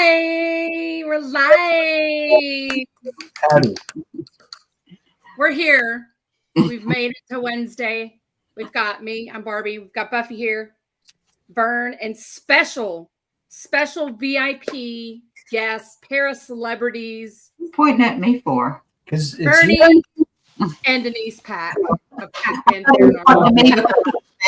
Hi, we're live. Howdy. We're here. We've made it to Wednesday. We've got me, I'm Barbie. We've got Buffy here, Vern, and special VIP guests, pair of celebrities. What are you pointing at me for? Because Bernie and Denise Pack of Pack and Paranormal.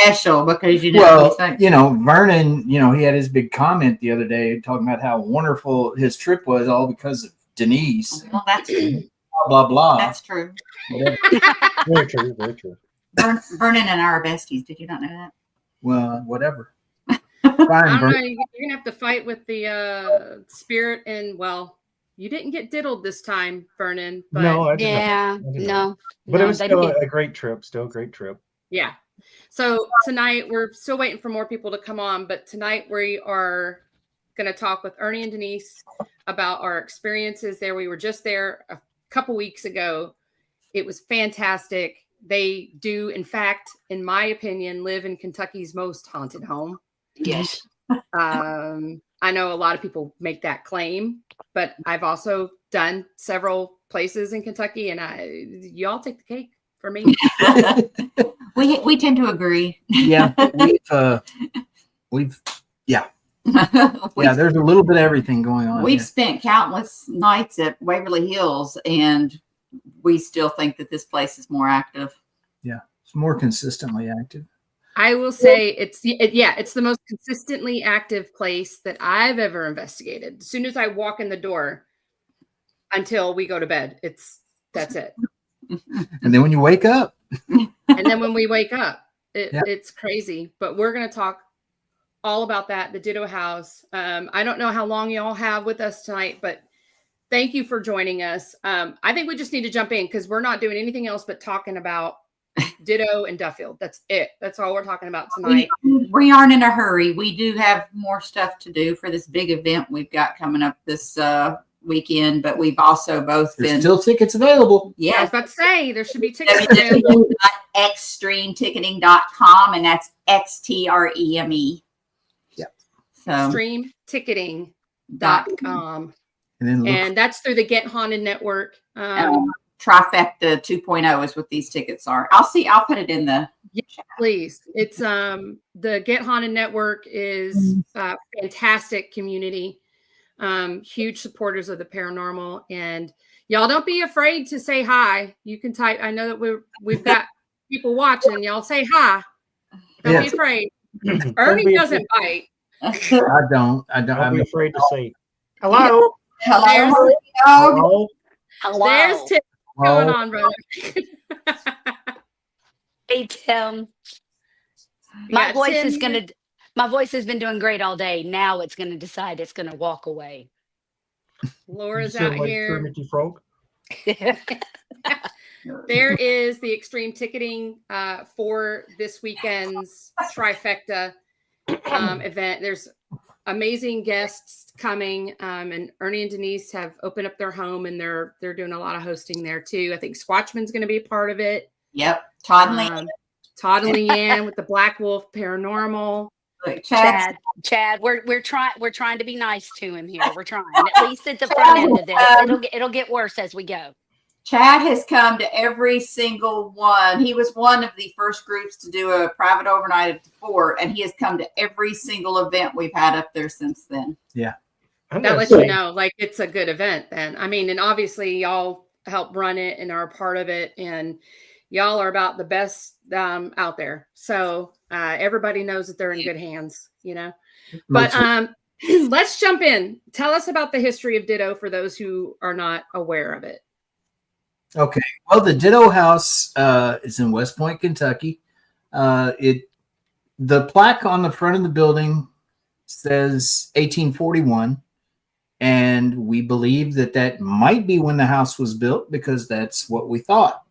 Special because you know, Vernon, he had his big comment the other day talking about how wonderful his trip was, all because of Denise. Well, that's true. Blah blah. That's true. Very true. Very true. Vernon and I are besties. Did you not know that? Well, whatever. I don't know. You're gonna have to fight with the spirit, and you didn't get diddled this time, Vernon. But no, I did not. But it was still a great trip. Still a great trip. Yeah. So tonight we're still waiting for more people to come on, but tonight we are going to talk with Ernie and Denise about our experiences there. We were just there a couple weeks ago. It was fantastic. They do, in fact, in my opinion, live in Kentucky's most haunted home. Yes. I know a lot of people make that claim, but I've also done several places in Kentucky, and y'all take the cake for me. We tend to agree. Yeah, we've yeah, there's a little bit of everything going on. We've spent countless nights at Waverly Hills, and we still think that this place is more active. Yeah, it's more consistently active. I will say it's the most consistently active place that I've ever investigated. As soon as I walk in the door until we go to bed, that's it. And then when you wake up. And then when we wake up, it's crazy. But we're going to talk all about that, the Ditto House. I don't know how long y'all have with us tonight, but thank you for joining us. I think we just need to jump in because we're not doing anything else but talking about Ditto and Duffield. That's it. That's all we're talking about tonight. We aren't in a hurry. We do have more stuff to do for this big event we've got coming up this weekend, but we've also both There's still tickets available. Yeah, I was about to say there should be tickets available. extremeticketing.com, and that's XTREME. Yep. So extremeticketing.com. And that's through the Get Haunted Network. Trifecta 2.0 is what these tickets are. I'll put it in the chat. Please. It's the Get Haunted Network is a fantastic community. Huge supporters of the paranormal, and y'all don't be afraid to say hi. You can type. I know that we've got people watching. Y'all say hi. Don't be afraid. Ernie doesn't bite. I don't. I'm afraid to say hello. Hello. There's Tim going on, brother. Hey Tim. My voice has been doing great all day. Now it's going to decide it's going to walk away. Laura's out here. Frog. There is the extreme ticketing for this weekend's trifecta event. There's amazing guests coming, and Ernie and Denise have opened up their home, and they're doing a lot of hosting there too. I think Squatchman's going to be a part of it. Yep, Todd and Leanne with the Black Wolf Paranormal. Chad, we're trying to be nice to him here. We're trying, at least at the front end of this. It'll get worse as we go. Chad has come to every single one. He was one of the first groups to do a private overnight at the fort, and he has come to every single event we've had up there since then. Yeah. That lets you know, like, it's a good event then. I mean, and obviously y'all help run it and are a part of it, and y'all are about the best out there. So everybody knows that they're in good hands, But let's jump in. Tell us about the history of Ditto for those who are not aware of it. Okay. Well, the Ditto House is in West Point, Kentucky. The plaque on the front of the building says 1841. And we believe that might be when the house was built because that's what we thought.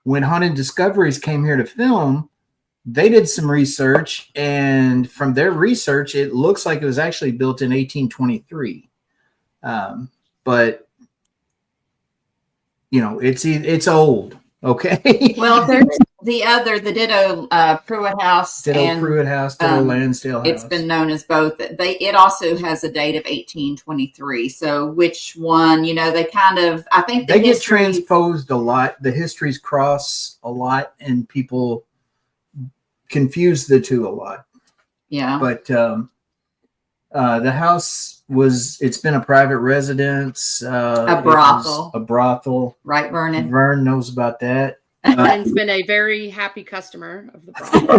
When Haunted Discoveries came here to film, they did some research, and from their research, it looks like it was actually built in 1823. But it's old. Okay. Well, there's the Ditto Pruitt House. Ditto Pruitt House, Ditto Lansdale House. It's been known as both. It also has a date of 1823. So which one, they kind of, I think they get transposed a lot. The histories cross a lot and people confuse the two a lot. Yeah. But the house it's been a private residence. A brothel. A brothel. Right, Vernon? Vern knows about that. Vernon's been a very happy customer of the brothel.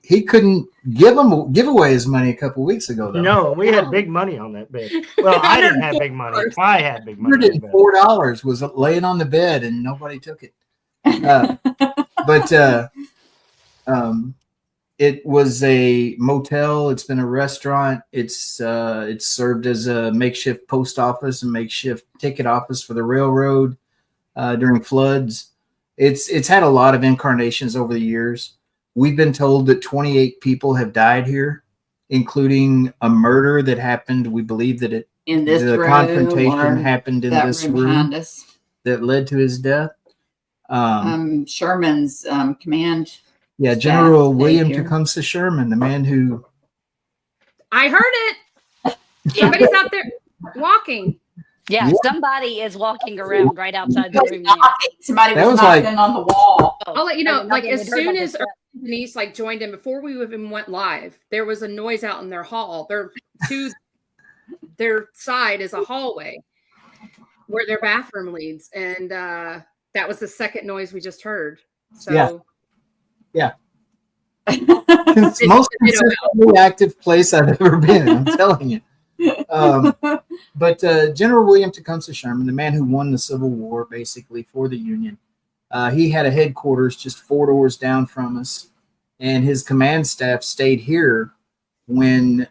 he couldn't give away his money a couple weeks ago, though. No, we had big money on that bed. Well, I didn't have big money. I had big money. $104 was laying on the bed and nobody took it. But it was a motel. It's been a restaurant. It's served as a makeshift post office and makeshift ticket office for the railroad during floods. It's had a lot of incarnations over the years. We've been told that 28 people have died here, including a murder that happened. We believe that the confrontation happened in this room that led to his death. Sherman's command. Yeah, General William Tecumseh Sherman, the man who... I heard it. Somebody's out there walking. Yeah, somebody is walking around right outside the room. Somebody was knocking on the wall. I'll let you know, like as soon as Denise joined in, before we even went live, there was a noise out in their hall. Their side is a hallway where their bathroom leads, and that was the second noise we just heard. So yeah. It's the most consistently active place I've ever been, I'm telling you. But General William Tecumseh Sherman, the man who won the Civil War basically for the Union, he had a headquarters just 4 doors down from us, and his command staff stayed here when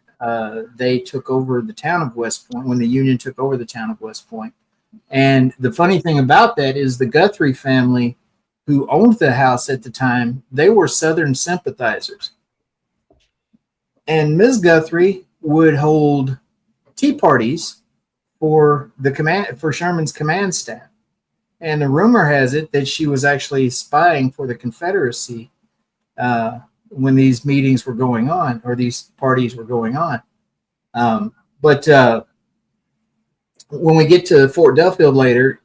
they took over the town of West Point, when the Union took over the town of West Point. And the funny thing about that is the Guthrie family, who owned the house at the time, they were Southern sympathizers. And Ms. Guthrie would hold tea parties for Sherman's command staff. And the rumor has it that she was actually spying for the Confederacy when these meetings were going on, or these parties were going on. But when we get to Fort Duffield later,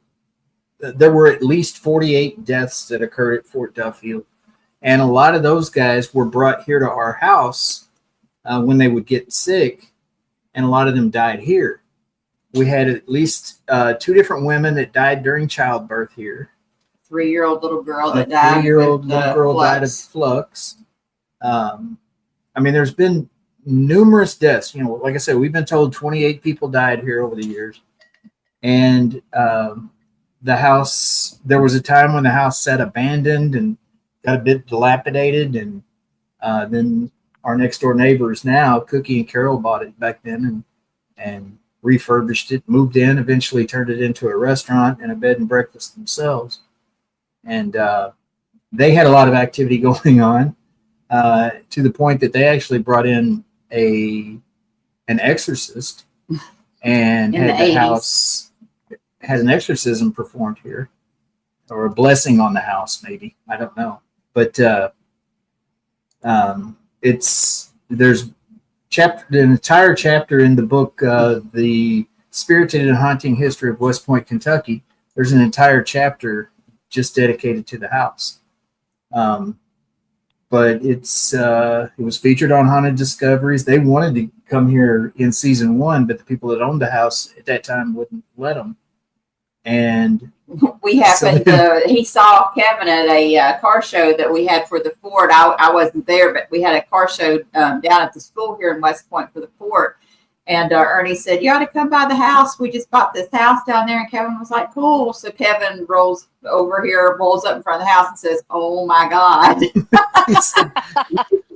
there were at least 48 deaths that occurred at Fort Duffield. And a lot of those guys were brought here to our house when they would get sick. And a lot of them died here. We had at least 2 different women that died during childbirth here. 3-year-old little girl that died. 3-year-old little girl died of flux. I mean, there's been numerous deaths. Like I said, we've been told 28 people died here over the years. And the house, there was a time when the house sat abandoned and got a bit dilapidated, and then our next door neighbors now, Cookie and Carol, bought it back then and refurbished it, moved in, eventually turned it into a restaurant and a bed and breakfast themselves. And they had a lot of activity going on to the point that they actually brought in an exorcist and had the house had an exorcism performed here, or a blessing on the house, maybe. I don't know. But there's an entire chapter in the book, The Spirited and Haunting History of West Point, Kentucky. There's an entire chapter just dedicated to the house. But it was featured on Haunted Discoveries. They wanted to come here in season 1, but the people that owned the house at that time wouldn't let them. And we happened he saw Kevin at a car show that we had for the fort. I wasn't there, but we had a car show down at the school here in West Point for the fort. And Ernie said, you ought to come by the house. We just bought this house down there. And Kevin was like, cool. So Kevin rolls over here, rolls up in front of the house and says, oh my God. He said,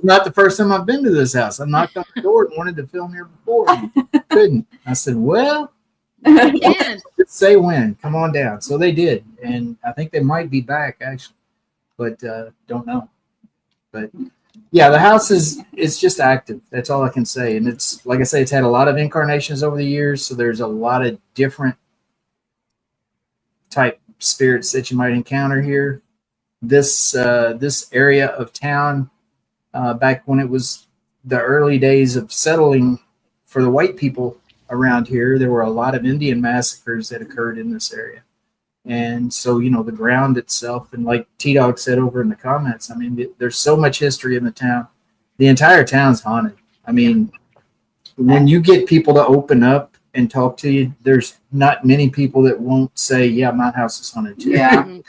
not the first time I've been to this house. I knocked on the door and wanted to film here before. And couldn't. I said, well, say when. Come on down. So they did. And I think they might be back, actually. But don't know. But yeah, the house it's just active. That's all I can say. And it's, like I say, it's had a lot of incarnations over the years. So there's a lot of different type spirits that you might encounter here. This area of town, back when it was the early days of settling for the white people around here, there were a lot of Indian massacres that occurred in this area. And so, the ground itself, and like T-Dog said over in the comments, I mean, there's so much history in the town. The entire town's haunted. I mean, when you get people to open up and talk to you, there's not many people that won't say, yeah, my house is haunted too. Yeah.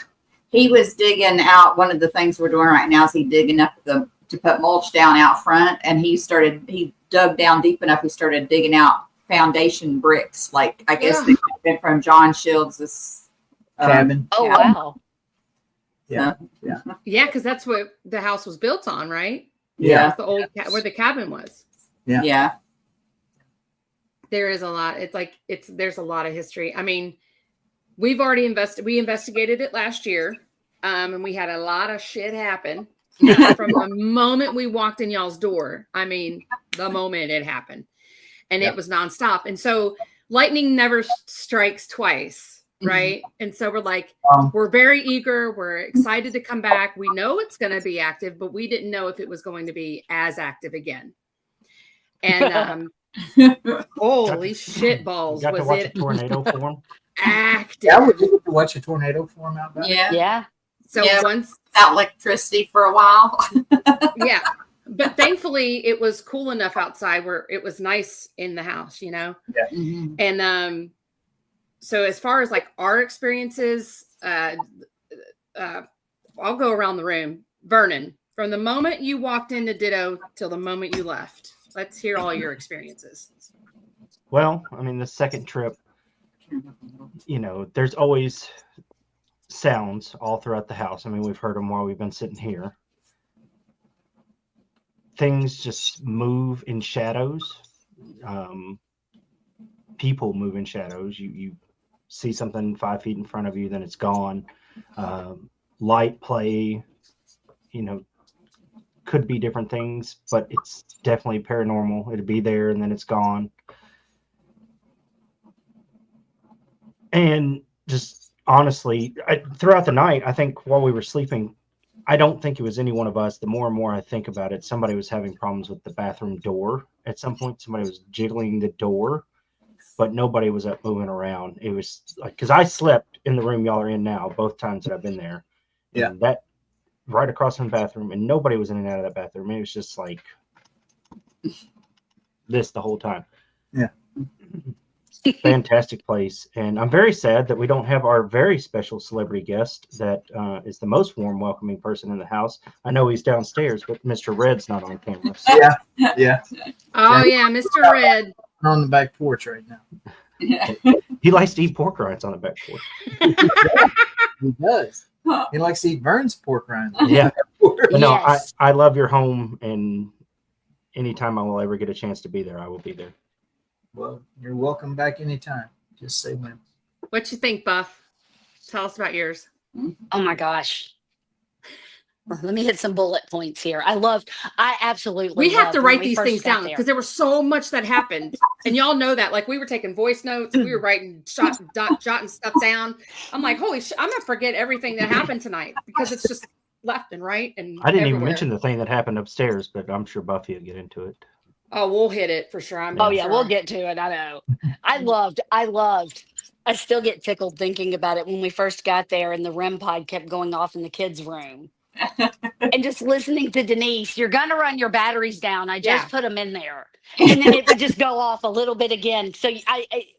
He was digging out. One of the things we're doing right now is he digging up to put mulch down out front. And he dug down deep enough. He started digging out foundation bricks. Like, I guess they could have been from John Shields' cabin. Oh, wow. Yeah. Yeah, because that's what the house was built on, right? Yeah. That's the old where the cabin was. Yeah. There is a lot. There's a lot of history. I mean, we've already investigated it last year, and we had a lot of shit happen from the moment we walked in y'all's door. I mean, the moment it happened, and it was nonstop. And so lightning never strikes twice, right? And so we're like, we're very eager. We're excited to come back. We know it's going to be active, but we didn't know if it was going to be as active again. And holy shit balls, You got to was watch it a tornado form? active? Yeah, we get to watch a tornado form out back. Yeah. So once without electricity for a while. yeah, but thankfully it was cool enough outside where it was nice in the house, Yeah. Mhm. And so as far as like our experiences, I'll go around the room. Vernon, from the moment you walked into Ditto till the moment you left, let's hear all your experiences. Well, I mean, the second trip, there's always sounds all throughout the house. I mean, we've heard them while we've been sitting here. Things just move in shadows. People move in shadows. You see something 5 feet in front of you, then it's gone. Light play, could be different things, but it's definitely paranormal. It'd be there and then it's gone. And just honestly, throughout the night, I think while we were sleeping, I don't think it was any one of us. The more and more I think about it, somebody was having problems with the bathroom door. At some point, somebody was jiggling the door, but nobody was up moving around. It was like, because I slept in the room y'all are in now, both times that I've been there. Yeah. And that right across from the bathroom, and nobody was in and out of that bathroom. It was just like this the whole time. Yeah. Fantastic place. And I'm very sad that we don't have our very special celebrity guest that is the most warm, welcoming person in the house. I know he's downstairs, but Mr. Red's not on camera. So. Yeah. Oh yeah, Mr. Red. On the back porch right now. He likes to eat pork rinds on the back porch. He does. He likes to eat Vern's pork rinds. Yeah. But no, Yes. I love your home, and anytime I will ever get a chance to be there, I will be there. Well, you're welcome back anytime. Just say when. What you think, Buff? Tell us about yours. Oh my gosh. Let me hit some bullet points here. I absolutely We have to loved when write we these first things got down there. because there was so much that happened, and y'all know that. Like we were taking voice notes, we were writing, jotting stuff down. I'm like, holy shit, I'm gonna forget everything that happened tonight because it's just left and right and. I didn't even everywhere. mention the thing that happened upstairs, but I'm sure Buffy will get into it. Oh, we'll hit it for sure. Oh yeah, we'll get to it. I know. I still get tickled thinking about it when we first got there and the REM pod kept going off in the kids' room. And just listening to Denise, you're gonna run your batteries down. I just put them in there, and then it would just go off a little bit again. So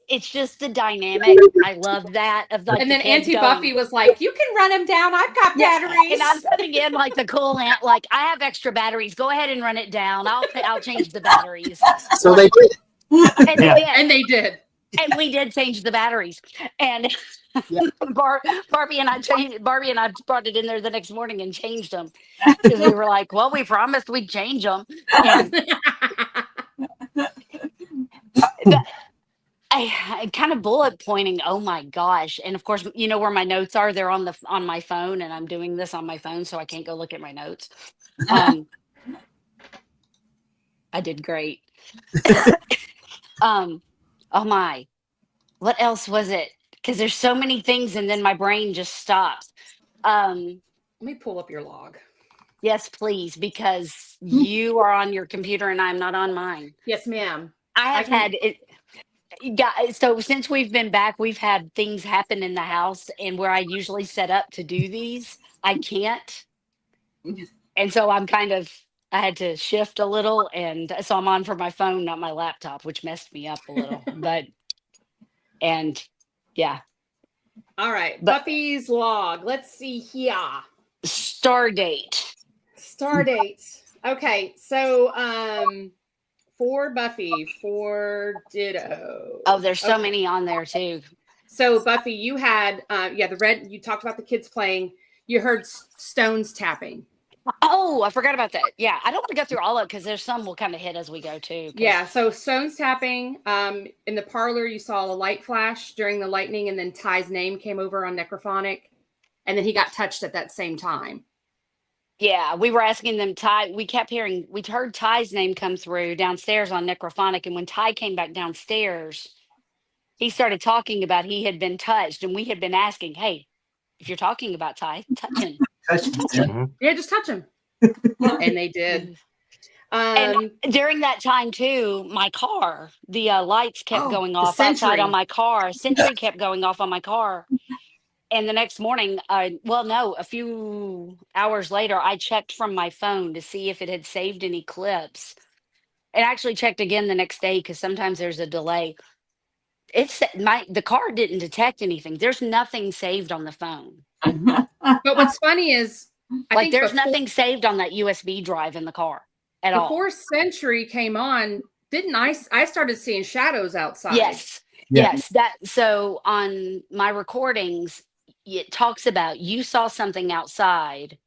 it's just the dynamic. I love that. And then Auntie Buffy was like, "You can run them down. I've got batteries." And I'm putting in like the cool aunt, like I have extra batteries. Go ahead and run it down. I'll change the batteries. So they did. And they did. And they did. And we did change the batteries. And Barbie and I brought it in there the next morning and changed them because we were like, well, we promised we'd change them. And I kind of bullet pointing. Oh my gosh! And of course, you know where my notes are. They're on my phone, and I'm doing this on my phone, so I can't go look at my notes. I did great. Oh my! What else was it? because there's so many things, and then my brain just stops. Let me pull up your log. Yes, please, because you are on your computer and I'm not on mine. Yes, ma'am. I have had it. Guys, so since we've been back, we've had things happen in the house, and where I usually set up to do these, I can't. And so I had to shift a little, and so I'm on for my phone, not my laptop, which messed me up a little. And yeah, All right. but Buffy's log. Let's see here. star date. Okay. So for Buffy, for Ditto. Oh, there's so many on there too. So Buffy, you had you talked about the kids playing. You heard stones tapping. Oh, I forgot about that. Yeah, I don't want to go through all of it because there's some we'll kind of hit as we go too. Yeah, so stones tapping. In the parlor, you saw a light flash during the lightning, and then Ty's name came over on necrophonic, and then he got touched at that same time. Yeah, we were asking them. We heard Ty's name come through downstairs on necrophonic, and when Ty came back downstairs, he started talking about he had been touched, and we had been asking, "Hey, if you're talking about Ty, touch him." Yeah, just touch him. And they did. And during that time too, my car, the lights kept going off outside on my car. Sentry kept going off on my car. And the next morning, a few hours later, I checked from my phone to see if it had saved any clips. And actually checked again the next day because sometimes there's a delay. The car didn't detect anything. There's nothing saved on the phone. But what's funny is, there's nothing saved on that USB drive in the car at all. Before Sentry came on, didn't I started seeing shadows outside? Yes. Yeah. Yes. So on my recordings, it talks about you saw something outside,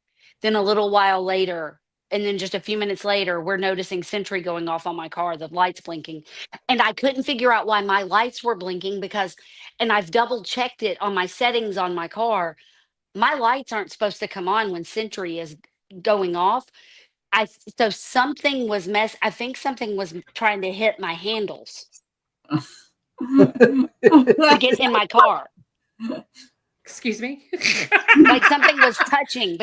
then a little while later, and then just a few minutes later, we're noticing Sentry going off on my car, the lights blinking. And I couldn't figure out why my lights were blinking and I've double checked it on my settings on my car. My lights aren't supposed to come on when Sentry is going off. So something was I think something was trying to hit my handles to get in my car. Excuse me? Like something was touching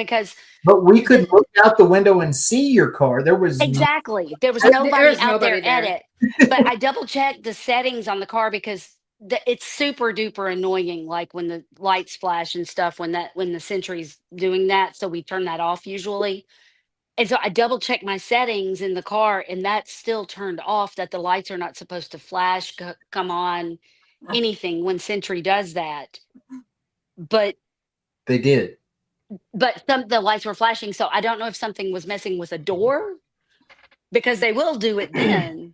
But we could look out the window and see your car. There was nobody out there at it. But I double checked the settings on the car because it's super duper annoying. Like when the lights flash and stuff, when the Sentry's doing that. So we turn that off usually. And so I double checked my settings in the car, and that's still turned off. That the lights are not supposed to flash, come on, anything when Sentry does that. But they did. But the lights were flashing, so I don't know if something was messing with a door because they will do it then.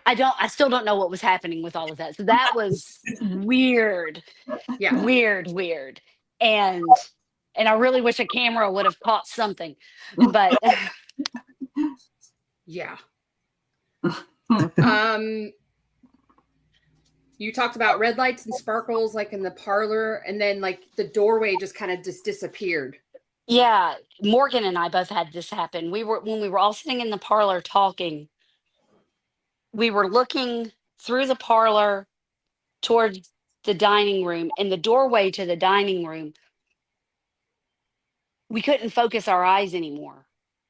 I still don't know what was happening with all of that. So that was weird. Yeah. Weird. And I really wish a camera would have caught something. But yeah. You talked about red lights and sparkles like in the parlor, and then like the doorway just kind of disappeared. Yeah, Morgan and I both had this happen. When we were all sitting in the parlor talking, we were looking through the parlor towards the dining room, and the doorway to the dining room, we couldn't focus our eyes anymore.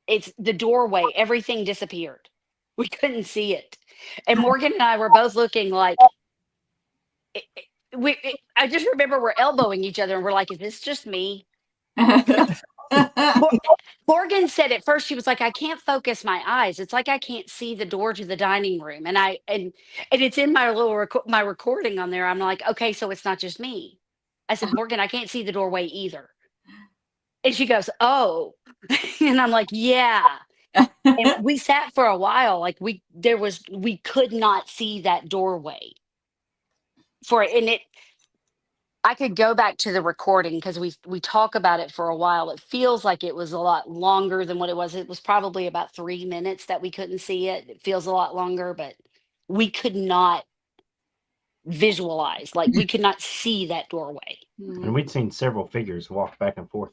It's the doorway, everything disappeared. We couldn't see it. And Morgan and I were both looking like, I just remember we're elbowing each other and we're like, is this just me? Morgan said at first, she was like, I can't focus my eyes. It's like I can't see the door to the dining room. And it's in my my recording on there. I'm like, okay, so it's not just me. I said, Morgan, I can't see the doorway either. And she goes, oh. And I'm like, yeah. And we sat for a while, like we could not see that doorway for it. And I could go back to the recording because we talk about it for a while. It feels like it was a lot longer than what it was. It was probably about 3 minutes that we couldn't see it. It feels a lot longer, but we could not visualize, like we could not see that doorway. And we'd seen several figures walk back and forth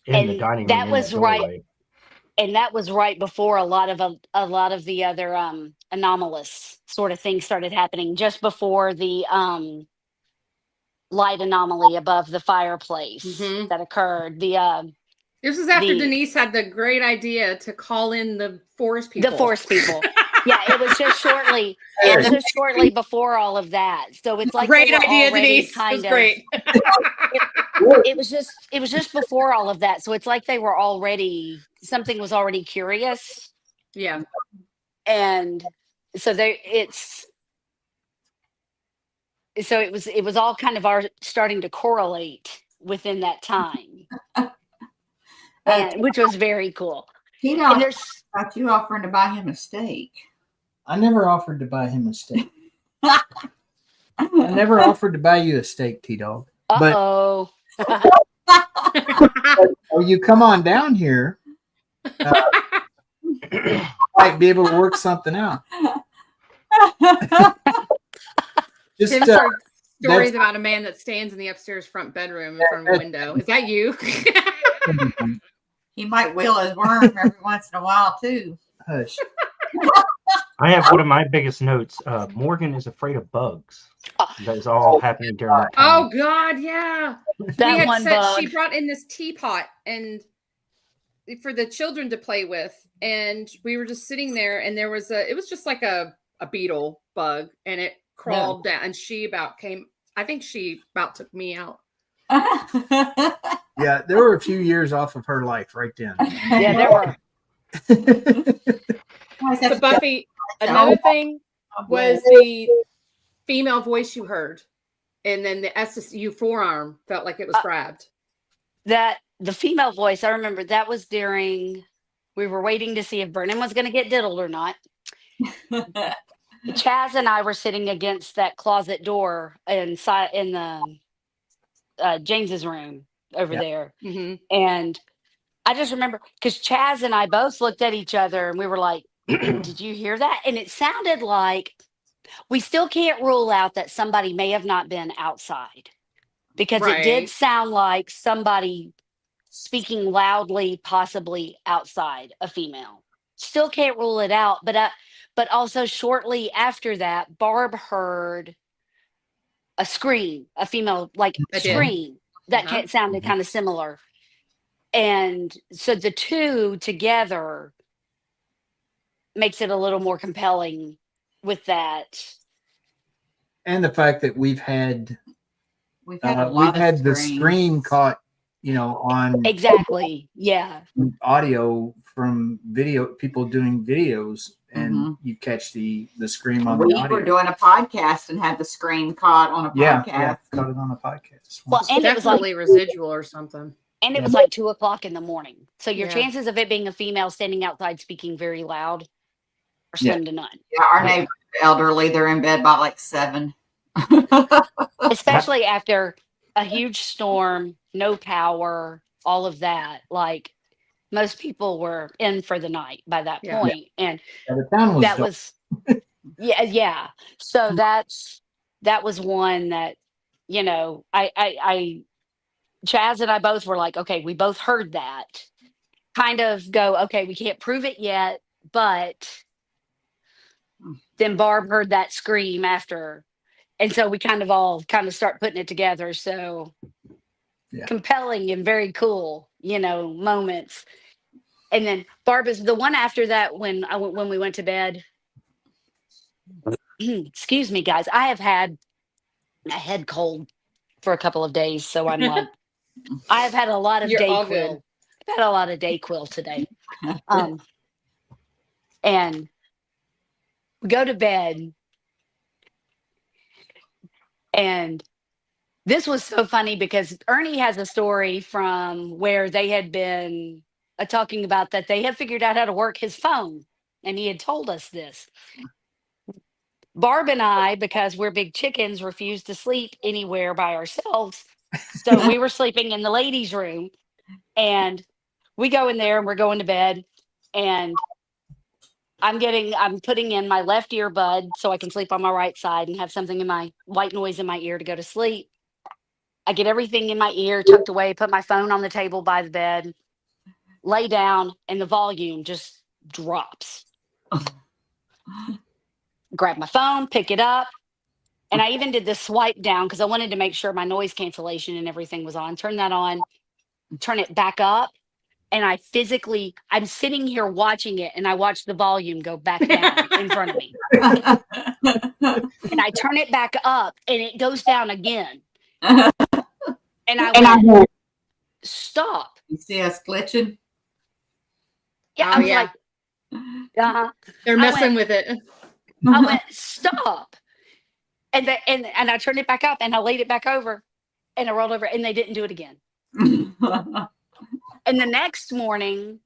in the dining room. That was right. And that was right before a lot of the other anomalous sort of things started happening, just before the light anomaly above the fireplace Mhm. that occurred. This was after The- Denise had the great idea to call in the forest people. The forest people. Yeah, it was just shortly. It was just shortly before all of that. So it's like Great they were idea, already Denise. It kind was of. great. It was just before all of that. So it's like they were already something was already curious, Yeah. and so it was all kind of starting to correlate within that time, and which was very cool. He And talked about you offering to buy him a steak. I never offered to buy him a steak. I never offered to buy you a steak, T-Dog. But oh, oh, you come on down here, might be able to work something out. Just Tim's heard stories about a man that stands in the upstairs front bedroom in front of a window. Is that you? He might wheel his worm every once in a while too. hush. I have one of my biggest notes. Morgan is afraid of bugs. That is all happening during that time. Oh God, yeah. that one bug. She brought in this teapot and for the children to play with, and we were just sitting there, and it was just like a beetle bug, and it crawled down, and I think she about took me out. Yeah, there were a few years off of her life right then. Yeah, there were. So Buffy, another thing was the female voice you heard, and then the SSU forearm felt like it was grabbed. That the female voice, I remember that was during we were waiting to see if Vernon was going to get diddled or not. Chaz and I were sitting against that closet door inside in the James's room over there, and I just remember because Chaz and I both looked at each other and we were like, "Did you hear that?" And it sounded like we still can't rule out that somebody may have not been outside because it did sound like somebody speaking loudly, possibly outside, a female. Still can't rule it out, but also shortly after that, Barb heard a scream, a female scream that sounded kind of similar. And so the two together makes it a little more compelling with that. And the fact that we've had the scream caught, on Exactly. Yeah. audio from people doing videos, and you catch the scream on the audio. We were doing a podcast and had the scream caught on a podcast. Yeah, caught it on a podcast. Well, and it was definitely residual or something. And it was like 2:00 in the morning. So your chances of it being a female standing outside speaking very loud are slim to none. Yeah, our neighbors are elderly. They're in bed by like 7. Especially after a huge storm, no power, all of that. Like most people were in for the night by that point. And the town was that was yeah. So that was one that, I Chaz and I both were like, okay, we both heard that. Kind of go, okay, we can't prove it yet, but then Barb heard that scream after. And so we kind of start putting it together. So compelling and very cool, moments. And then Barb is the one after that when we went to bed. Excuse me, guys. I have had a head cold for a couple of days. So I'm like, I have had a lot of Dayquil. I've had a lot of Dayquil today. And we go to bed. And this was so funny because Ernie has a story from where they had been talking about that they had figured out how to work his phone. And he had told us this. Barb and I, because we're big chickens, refused to sleep anywhere by ourselves. So we were sleeping in the ladies' room. And we go in there and we're going to bed. And I'm putting in my left earbud so I can sleep on my right side and have something in my white noise in my ear to go to sleep. I get everything in my ear tucked away, put my phone on the table by the bed, lay down, and the volume just drops. Grab my phone, pick it up. And I even did the swipe down because I wanted to make sure my noise cancellation and everything was on. Turn that on, turn it back up. And I'm sitting here watching it, and I watch the volume go back down in front of me. And I turn it back up, and it goes down again. And I went, stop. You see us glitching? Yeah, Oh, I was yeah. like, uh-huh. They're messing with it. I went, stop. And I turned it back up, and I laid it back over, and I rolled over, and they didn't do it again. And the next morning,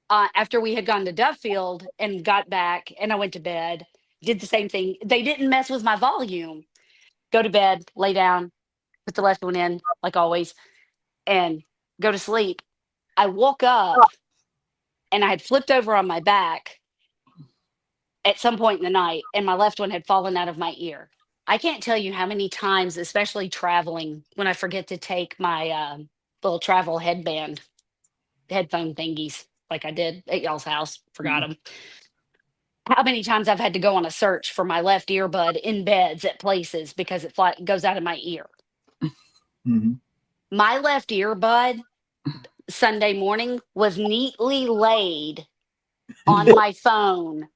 after we had gone to Duffield and got back, and I went to bed, did the same thing. They didn't mess with my volume. Go to bed, lay down, put the left one in, like always, and go to sleep. I woke up, and I had flipped over on my back at some point in the night, and my left one had fallen out of my ear. I can't tell you how many times, especially traveling, when I forget to take my little travel headphone thingies, like I did at y'all's house, forgot them. How many times I've had to go on a search for my left earbud in beds at places because it goes out of my ear. Mm-hmm. My left earbud Sunday morning was neatly laid on my phone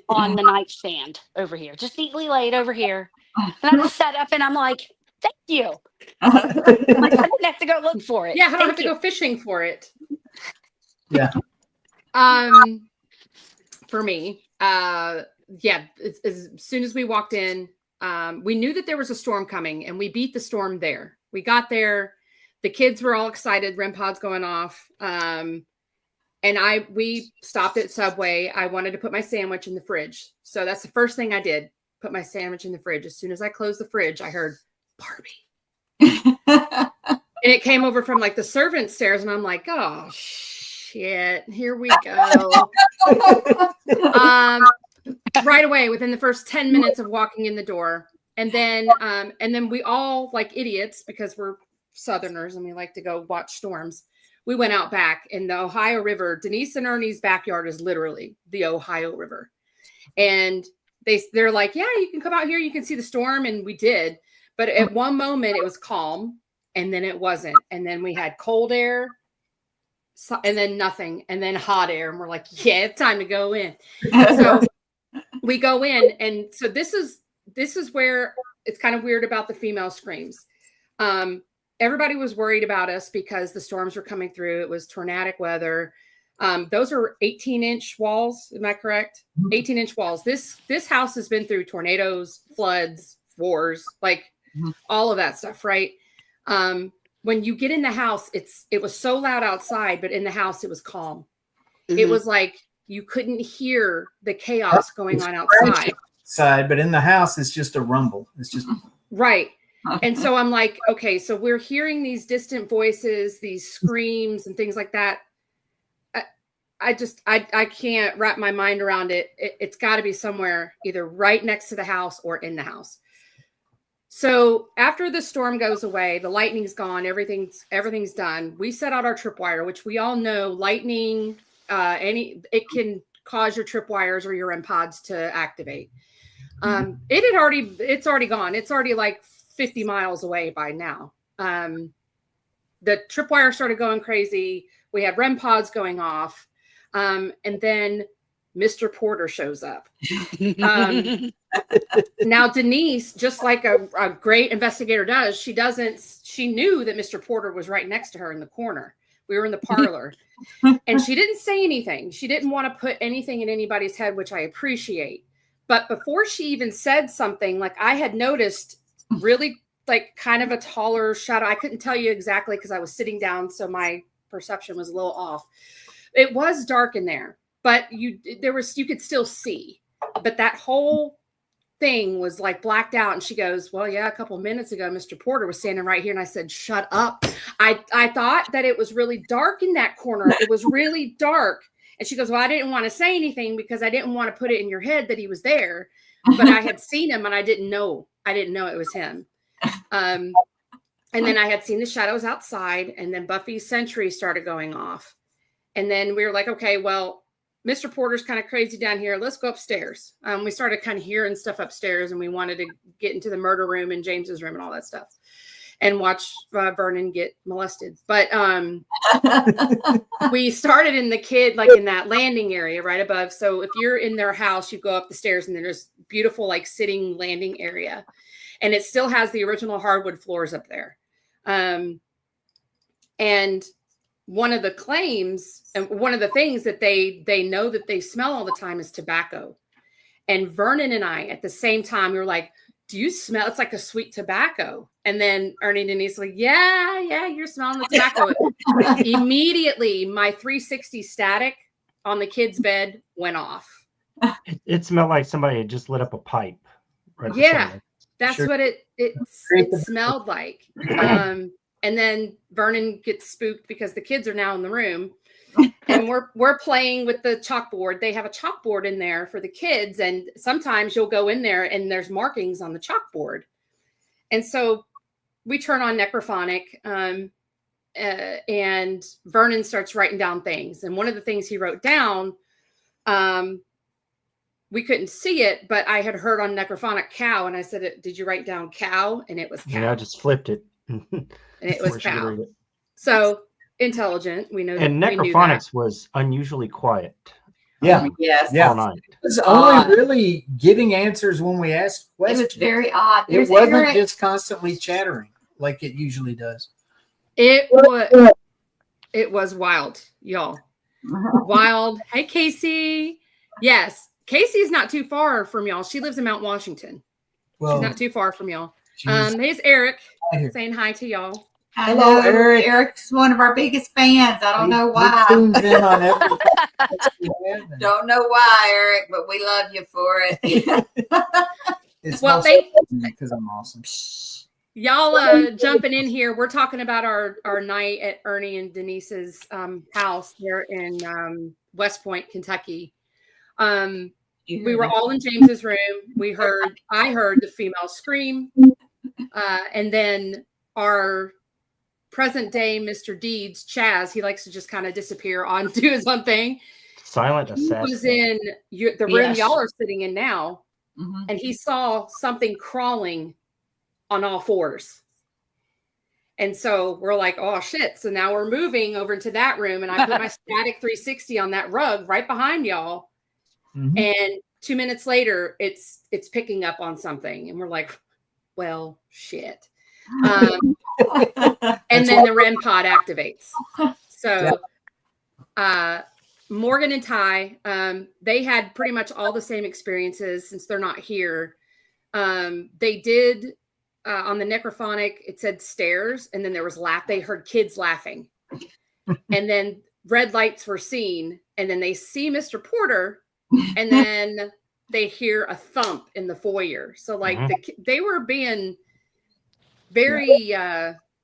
on the nightstand over here, just neatly laid over here. And I just sat up and I'm like, thank you. Like, I didn't have to go look for it. Yeah, I don't Thank have to you. go fishing for it. Yeah. For me, yeah, as soon as we walked in, we knew that there was a storm coming, and we beat the storm there. We got there, the kids were all excited, REM pods going off. And we stopped at Subway. I wanted to put my sandwich in the fridge. So that's the first thing I did. Put my sandwich in the fridge. As soon as I closed the fridge, I heard Barbie. And it came over from like the servant stairs. And I'm like, oh shit, here we go. Right away, within the first 10 minutes of walking in the door. And then we all, like idiots, because we're Southerners and we like to go watch storms, we went out back in the Ohio River. Denise and Ernie's backyard is literally the Ohio River. And they're like, yeah, you can come out here. You can see the storm. And we did. But at one moment it was calm, and then it wasn't. And then we had cold air, and then nothing, and then hot air. And we're like, yeah, it's time to go in. So we go in. And so this is where it's kind of weird about the female screams. Everybody was worried about us because the storms were coming through. It was tornadic weather. Those are 18-inch walls. Am I correct? 18-inch walls. This house has been through tornadoes, floods, wars, like all of that stuff, right? When you get in the house, it was so loud outside, but in the house it was calm. Mm-hmm. It was like you couldn't hear the chaos going on outside. But in the house, it's just a rumble. It's just right. And so I'm like, okay, so we're hearing these distant voices, these screams and things like that. I can't wrap my mind around it. It's got to be somewhere either right next to the house or in the house. So after the storm goes away, the lightning's gone, everything's done. We set out our tripwire, which we all know lightning, it can cause your tripwires or your REM pods to activate. It's already gone. It's already like 50 miles away by now. The tripwire started going crazy. We had REM pods going off. And then Mr. Porter shows up. Now Denise, just like a great investigator does, she knew that Mr. Porter was right next to her in the corner. We were in the parlor and she didn't say anything. She didn't want to put anything in anybody's head, which I appreciate. But before she even said something, like I had noticed really like kind of a taller shadow. I couldn't tell you exactly because I was sitting down. So my perception was a little off. It was dark in there, but you could still see, but that whole thing was like blacked out. And she goes, well, yeah, a couple of minutes ago, Mr. Porter was standing right here. And I said, shut up. I thought that it was really dark in that corner. It was really dark. And she goes, well, I didn't want to say anything because I didn't want to put it in your head that he was there, but I had seen him and I didn't know it was him. And then I had seen the shadows outside, and then Buffy's sentry started going off. And then we were like, okay, well, Mr. Porter's kind of crazy down here. Let's go upstairs. We started kind of hearing stuff upstairs, and we wanted to get into the murder room and James's room and all that stuff, and watch Vernon get molested. But we started in the kid, like in that landing area right above. So if you're in their house, you go up the stairs, and there's beautiful like sitting landing area, and it still has the original hardwood floors up there. And one of the claims and one of the things that they know that they smell all the time is tobacco. And Vernon and I at the same time, we were like, do you smell? It's like a sweet tobacco. And then Ernie and Denise were like, yeah, you're smelling the tobacco. Immediately, my 360 static on the kid's bed went off. It smelled like somebody had just lit up a pipe. Right, yeah, that's what it smelled like. And then Vernon gets spooked because the kids are now in the room, and we're playing with the chalkboard. They have a chalkboard in there for the kids, and sometimes you'll go in there and there's markings on the chalkboard. And so we turn on Necrophonic, and Vernon starts writing down things. And one of the things he wrote down, we couldn't see it, but I had heard on Necrophonic cow, and I said, did you write down cow? And it was cow. Yeah, I just flipped it. And it was cow. So intelligent. We know. And Necrophonics was unusually quiet. Yeah. Yes. Yeah. All night. It was only really giving answers when we asked questions. It was very odd. It wasn't just constantly chattering like it usually does. It was wild, y'all. Wild. Hey, Casey. Yes. Casey's not too far from y'all. She lives in Mount Washington. Well, she's not too far from y'all. Here's Eric saying hi to y'all. Hello, Eric. Eric's one of our biggest fans. I don't know why. Tunes in on everything. Don't know why, Eric, but we love you for it. It's well, because I'm awesome. Y'all jumping in here. We're talking about our night at Ernie and Denise's house here in West Point, Kentucky. We were all in James's room. I heard the female scream. And then our present day Mr. Deeds, Chaz, he likes to just kind of disappear on, do his own thing. Silent assassin. He was in the room y'all are sitting in now, and he saw something crawling on all fours. And so we're like, oh shit. So now we're moving over into that room, and I put my static 360 on that rug right behind y'all. And 2 minutes later, it's picking up on something, and we're like, well, shit. And then the REM pod activates. So Morgan and Ty, they had pretty much all the same experiences since they're not here. They did on the Necrophonic, it said stairs, and then there was they heard kids laughing. And then red lights were seen, and then they see Mr. Porter, and then they hear a thump in the foyer. So like they were being very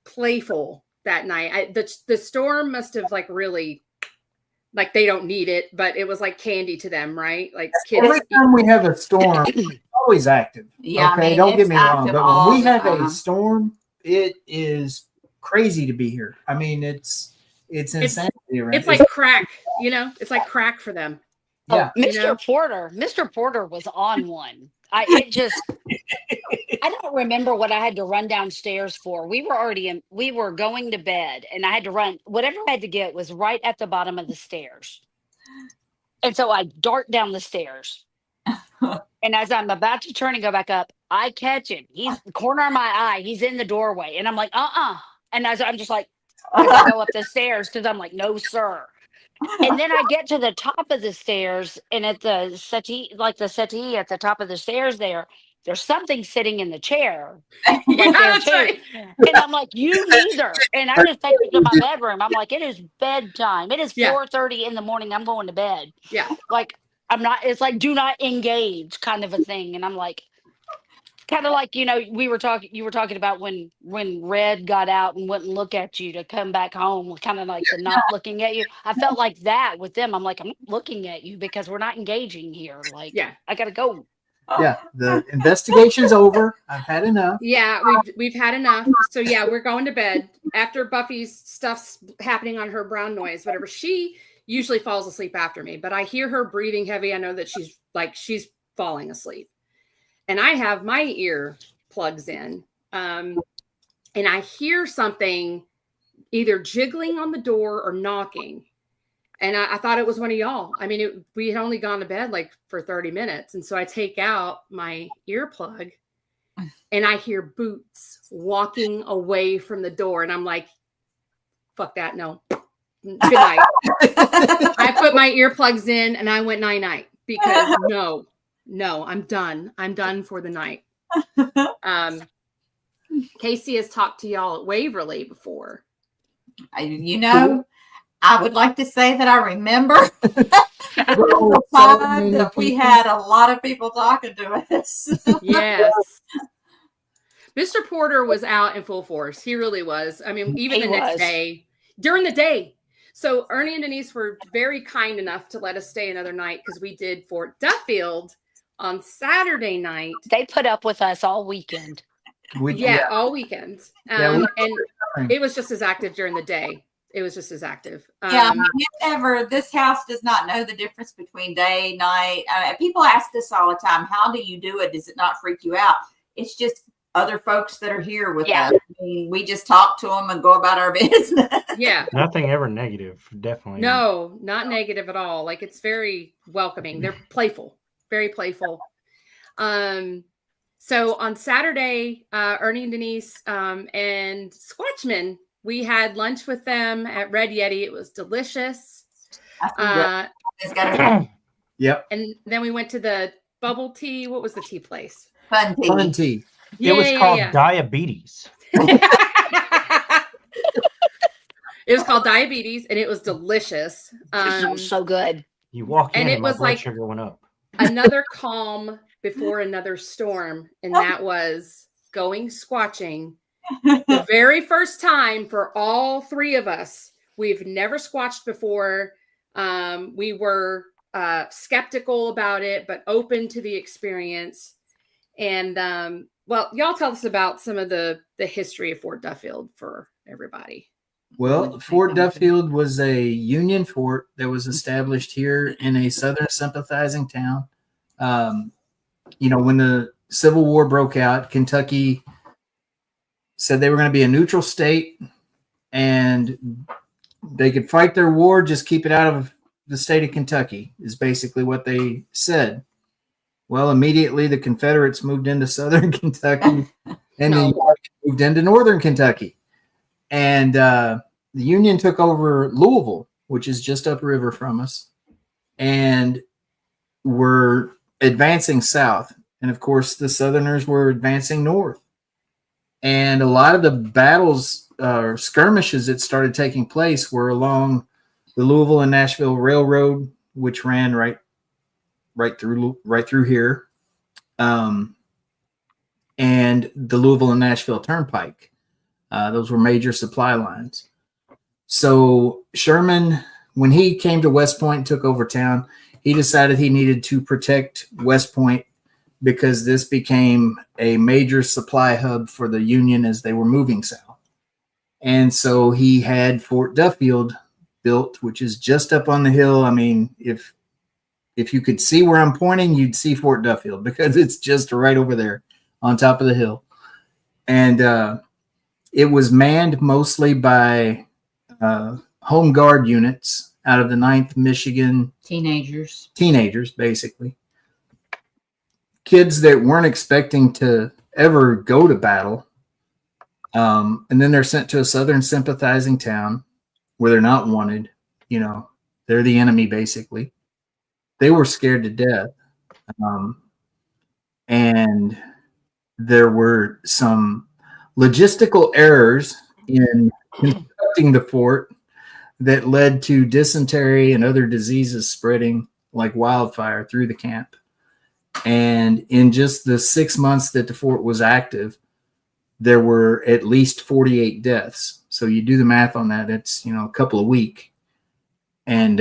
playful that night. The storm must have like really, like they don't need it, but it was like candy to them, right? Like kids. Every time we have a storm, it's always active. Yeah, okay, I mean, don't get me wrong, active but when we have all the a time. storm, it is crazy to be here. I mean, it's insanity around. It's like crack, it's like crack for them. Yeah. Mr. Porter was on one. I don't remember what I had to run downstairs for. We were going to bed, and I had to run. Whatever I had to get was right at the bottom of the stairs. And so I dart down the stairs. And as I'm about to turn and go back up, I catch him. He's the corner of my eye. He's in the doorway. And I'm like, And as I'm just like, as I go up the stairs, because I'm like, no, sir. And then I get to the top of the stairs, and at the settee at the top of the stairs there's something sitting in the chair. That's right. And I'm like, you neither. And I just take it to my bedroom. I'm like, it is bedtime. It is 4:30 in the morning. I'm going to bed. Yeah. Like, it's like, do not engage kind of a thing. And I'm like, kind of like, you were talking about when Red got out and wouldn't look at you to come back home, kind of like the not looking at you. I felt like that with them. I'm like, I'm not looking at you because we're not engaging here. Like, I got to go. Yeah, the investigation's over. I've had enough. Yeah, we've had enough. So yeah, we're going to bed after Buffy's stuff's happening on her brown noise, whatever. She usually falls asleep after me, but I hear her breathing heavy. I know that she's falling asleep. And I have my ear plugs in. And I hear something either jiggling on the door or knocking. And I thought it was one of y'all. I mean, we had only gone to bed like for 30 minutes. And so I take out my earplug and I hear boots walking away from the door. And I'm like, fuck that. No. Good night. I put my earplugs in and I went night-night because no, I'm done. I'm done for the night. Casey has talked to y'all at Waverly before. I would like to say that I remember the time that we had a lot of people talking to us. Yes. Mr. Porter was out in full force. He really was. I mean, even the next day, during the day. So Ernie and Denise were very kind enough to let us stay another night because we did Fort Duffield on Saturday night. They put up with us all weekend. All weekend. And it was just as active during the day. It was just as active. This house does not know the difference between day, night. People ask us all the time, how do you do it? Does it not freak you out? It's just other folks that are here with us. I mean, we just talk to them and go about our business. Yeah. Nothing ever negative. Definitely. No, not negative at all. Like, it's very welcoming. They're playful, very playful. So on Saturday, Ernie and Denise and Squatchman, we had lunch with them at Red Yeti. It was delicious. Yep. And then we went to the bubble tea. What was the tea place? Fun tea. It was called Diabetes. It was called Diabetes, and it was delicious. It was so good. You walk in, and and it my was blood like sugar went up. Another calm before another storm, and that was going squatching. The very first time for all three of us. We've never squatched before. We were skeptical about it, but open to the experience. And well, y'all tell us about some of the history of Fort Duffield for everybody. Well, Fort Duffield was a Union fort that was established here in a Southern sympathizing town. When the Civil War broke out, Kentucky said they were going to be a neutral state and they could fight their war, just keep it out of the state of Kentucky, is basically what they said. Well, immediately the Confederates moved into Southern Kentucky and the Union moved into Northern Kentucky. And the Union took over Louisville, which is just upriver from us, and were advancing south. And of course, the Southerners were advancing north. And a lot of the battles or skirmishes that started taking place were along the Louisville and Nashville Railroad, which ran right through here, and the Louisville and Nashville Turnpike. Those were major supply lines. So Sherman, when he came to West Point and took over town, he decided he needed to protect West Point because this became a major supply hub for the Union as they were moving south. And so he had Fort Duffield built, which is just up on the hill. I mean, if you could see where I'm pointing, you'd see Fort Duffield because it's just right over there on top of the hill. And it was manned mostly by home guard units out of the 9th Michigan. Teenagers, basically. Kids that weren't expecting to ever go to battle. And then they're sent to a Southern sympathizing town where they're not wanted. They're the enemy, basically. They were scared to death. And there were some logistical errors in constructing the fort that led to dysentery and other diseases spreading like wildfire through the camp. And in just the 6 months that the fort was active, there were at least 48 deaths. So you do the math on that, it's, a couple a week. And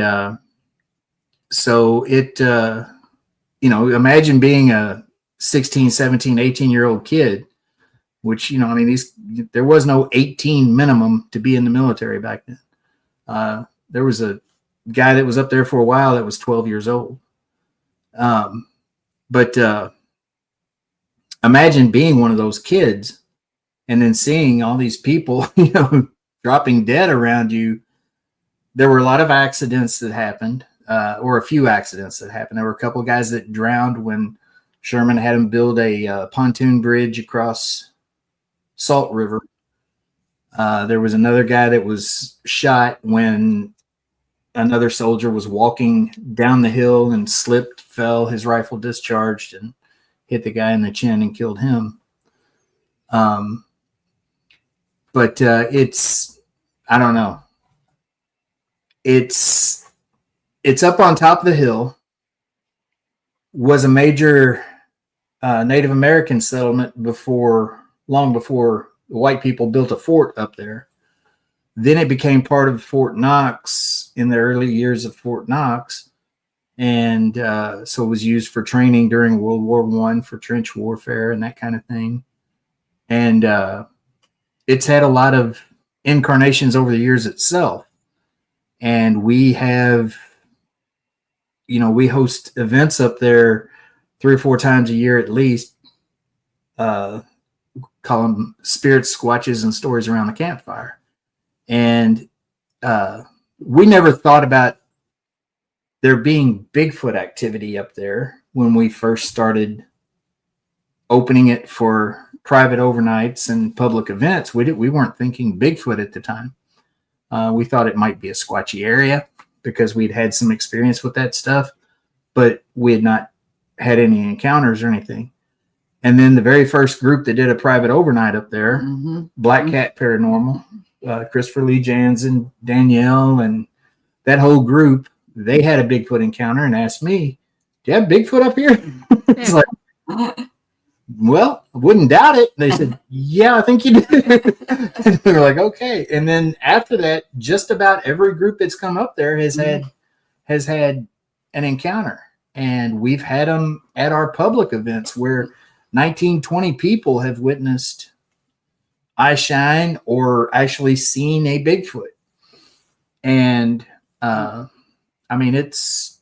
so it, imagine being a 16, 17, 18-year-old kid, which, there was no 18 minimum to be in the military back then. There was a guy that was up there for a while that was 12 years old. But imagine being one of those kids and then seeing all these people, dropping dead around you. There were a lot of accidents that happened, or a few accidents that happened. There were a couple of guys that drowned when Sherman had him build a pontoon bridge across Salt River. There was another guy that was shot when another soldier was walking down the hill and slipped, fell, his rifle discharged and hit the guy in the chin and killed him. But it's, I don't know. It's up on top of the hill. Was a major Native American settlement long before the white people built a fort up there. Then it became part of Fort Knox in the early years of Fort Knox. And so it was used for training during World War I for trench warfare and that kind of thing. And it's had a lot of incarnations over the years itself. And we have, we host events up there 3 or 4 times a year at least, call them spirit squatches and stories around the campfire. And we never thought about there being Bigfoot activity up there when we first started opening it for private overnights and public events. We weren't thinking Bigfoot at the time. We thought it might be a squatchy area because we'd had some experience with that stuff, but we had not had any encounters or anything. And then the very first group that did a private overnight up there, Black Cat Paranormal, Christopher Lee Jansen, Danielle, and that whole group, they had a Bigfoot encounter and asked me, "Do you have Bigfoot up here?" It's like, well, I wouldn't doubt it. They said, "Yeah, I think you do." And we were like, okay. And then after that, just about every group that's come up there has had an encounter. And we've had them at our public events where 19, 20 people have witnessed eye shine or actually seen a Bigfoot. And I mean, it's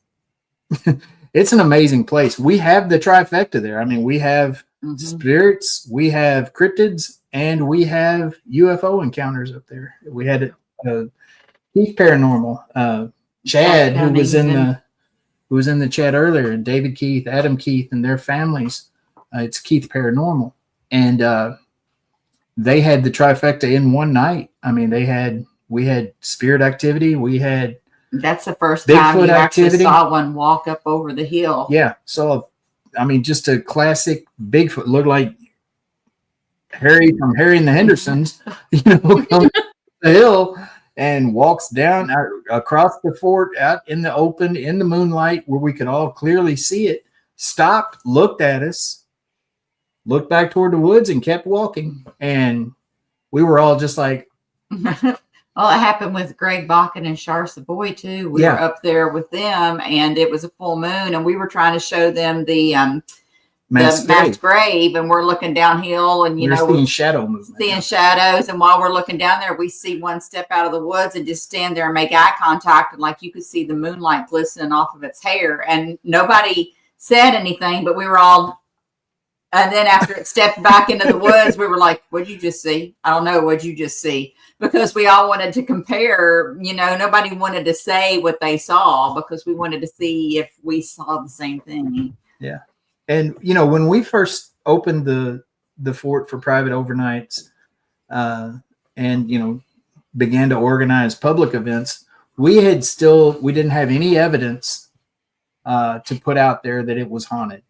it's an amazing place. We have the trifecta there. I mean, we have spirits, we have cryptids, and we have UFO encounters up there. We had Keith Paranormal, Chad, who was in the chat earlier, and David Keith, Adam Keith, and their families. It's Keith Paranormal, and they had the trifecta in one night. I mean, we had spirit activity. That's the first Bigfoot time you actually activity. saw one walk up over the hill. Yeah. So, I mean, just a classic Bigfoot, looked like Harry from Harry and the Hendersons, comes up the hill and walks down across the fort out in the open, in the moonlight where we could all clearly see it, stopped, looked at us, looked back toward the woods and kept walking. And we were all just like, Well, it happened with Greg Bakken and Shar Savoy too. We were up there with them, and it was a full moon, and we were trying to show them the mass grave, and we're looking downhill, and we're seeing shadow movement, seeing shadows. And while we're looking down there, we see one step out of the woods and just stand there and make eye contact, and like you could see the moonlight glistening off of its hair, and nobody said anything, but we were all. And then after it stepped back into the woods, we were like, "What'd you just see?" "I don't know. What'd you just see?" Because we all wanted to compare. Nobody wanted to say what they saw because we wanted to see if we saw the same thing. Yeah. And, when we first opened the fort for private overnights and, began to organize public events, we didn't have any evidence to put out there that it was haunted.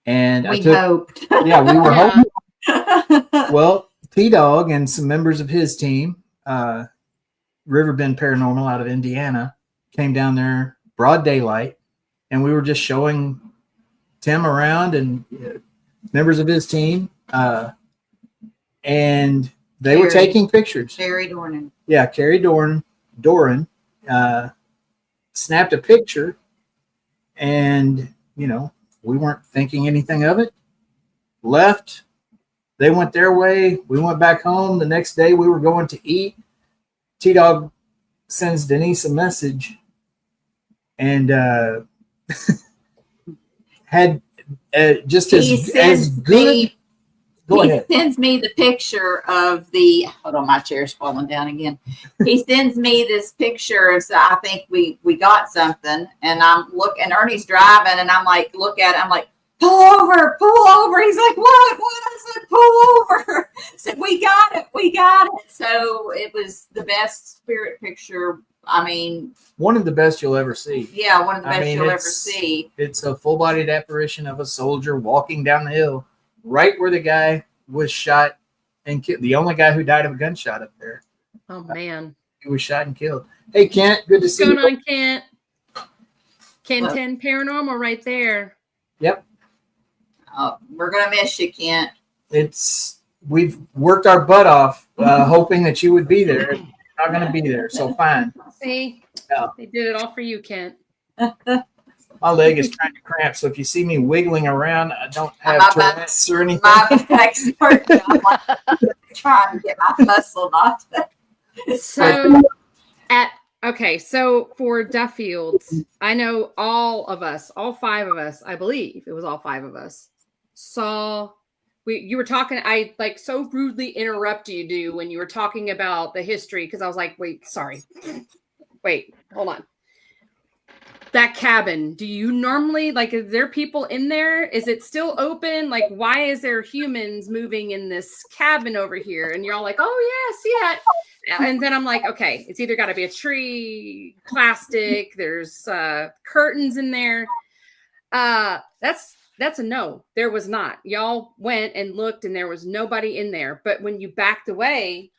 And we hoped. Yeah, we were hoping. Well, T-Dog and some members of his team, Riverbend Paranormal out of Indiana, came down there broad daylight, and we were just showing Tim around and members of his team, and they were taking pictures. Carrie Dornan. Yeah, Carrie Doran snapped a picture, and we weren't thinking anything of it. Left. They went their way. We went back home. The next day we were going to eat. T-Dog sends Denise a message and had just as good. Go ahead. He sends me the picture of the. Hold on, my chair's falling down again. He sends me this picture of. So I think we got something, and I'm and Ernie's driving, and I'm like, look at it. I'm like, pull over, pull over. He's like, what? I said, pull over. I said, we got it. So it was the best spirit picture. I mean, one of the best you'll ever see. Yeah, one of the best you'll ever see. It's a full-bodied apparition of a soldier walking down the hill, right where the guy was shot and killed. The only guy who died of a gunshot up there. Oh man, he was shot and killed. Hey, Kent, good to see you. What's going on, Kent? Ken 10 Paranormal, right there. Yep. We're gonna miss you, Kent. We've worked our butt off, hoping that you would be there. You're not going to be there, so fine. See, they did it all for you, Kent. My leg is trying to cramp, so if you see me wiggling around, I don't have Tourette's or anything. My back's hurting. I'm like, trying to get my muscle not. So so for Duffield, I know all 5 of us, I believe it was all 5 of us, saw. You were talking, I like so rudely interrupted you when you were talking about the history, because I was like, wait, hold on. That cabin, do you normally, like, is there people in there? Is it still open? Like, why is there humans moving in this cabin over here? And you're all like, oh yes, yeah. And then I'm like, okay, it's either got to be a tree, plastic, there's curtains in there. That's a no. There was not. Y'all went and looked and there was nobody in there. But when you backed away,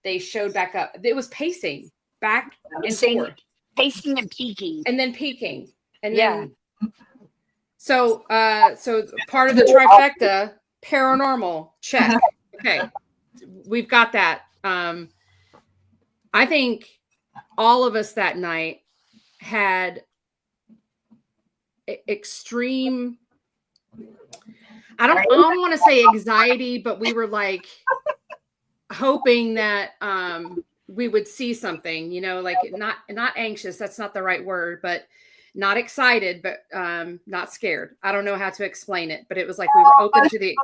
they showed back up. It was pacing back and forth. Pacing and peeking. And then peeking. And then so part of the trifecta, paranormal, check. Okay. We've got that. I think all of us that night had extreme, I don't want to say anxiety, but we were like hoping that we would see something, like not anxious. That's not the right word, but not excited, but not scared. I don't know how to explain it, but it was like we were open to the.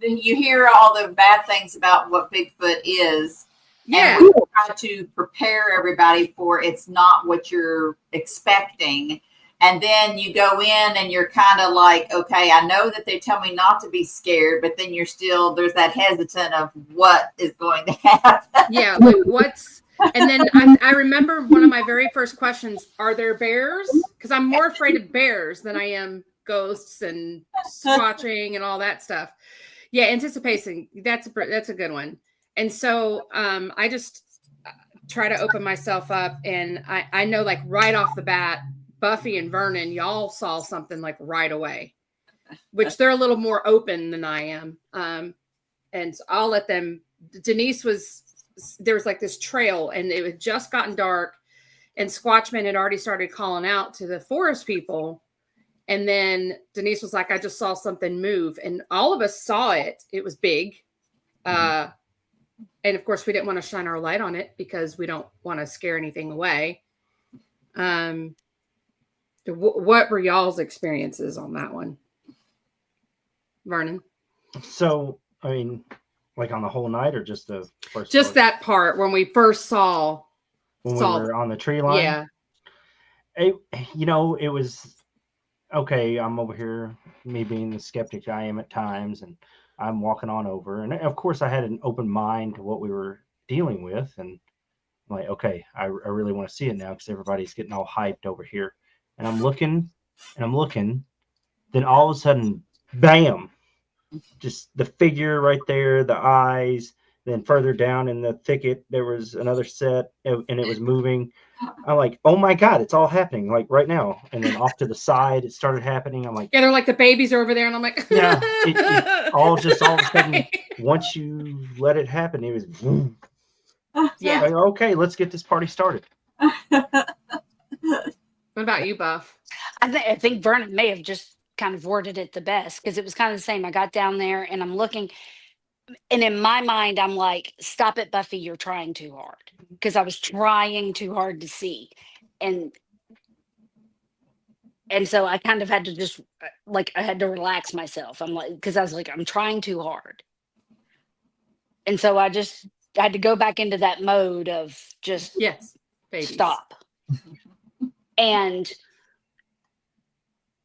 You hear all the bad things about what Bigfoot is. Yeah. And we try to prepare everybody for it's not what you're expecting. And then you go in and you're kind of like, okay, I know that they tell me not to be scared, but then there's that hesitant of what is going to happen. Yeah, like and then I remember one of my very first questions, are there bears? Because I'm more afraid of bears than I am ghosts and squatching and all that stuff. Yeah, anticipation, that's a good one. And so I just try to open myself up, and I know like right off the bat, Buffy and Vernon, y'all saw something like right away, which they're a little more open than I am. And so I'll let them. Denise there was like this trail, and it had just gotten dark, and Squatchman had already started calling out to the forest people. And then Denise was like, I just saw something move. And all of us saw it. It was big. And of course, we didn't want to shine our light on it because we don't want to scare anything away. What were y'all's experiences on that one? Vernon? So, I mean, like on the whole night or just the first Just part? That part when we first saw. When we were on the tree line? Yeah. It was, okay, I'm over here, me being the skeptic I am at times, and I'm walking on over. And of course, I had an open mind to what we were dealing with. And I'm like, okay, I really want to see it now because everybody's getting all hyped over here. And I'm looking. Then all of a sudden, bam, just the figure right there, the eyes. Then further down in the thicket, there was another set, and it was moving. I'm like, oh my God, it's all happening like right now. And then off to the side, it started happening. I'm like, yeah, they're like the babies are over there, and I'm like, yeah, it all of a sudden, once you let it happen, it was, boom. Yeah. Like, okay, let's get this party started. What about you, Buff? I think Vernon may have just kind of worded it the best, because it was kind of the same. I got down there and I'm looking. And in my mind, I'm like, stop it, Buffy, you're trying too hard. Because I was trying too hard to see. And so I kind of had to just like I had to relax myself. I'm like, because I was like, I'm trying too hard. And so I had to go back into that mode of just Yes, babies. stop. And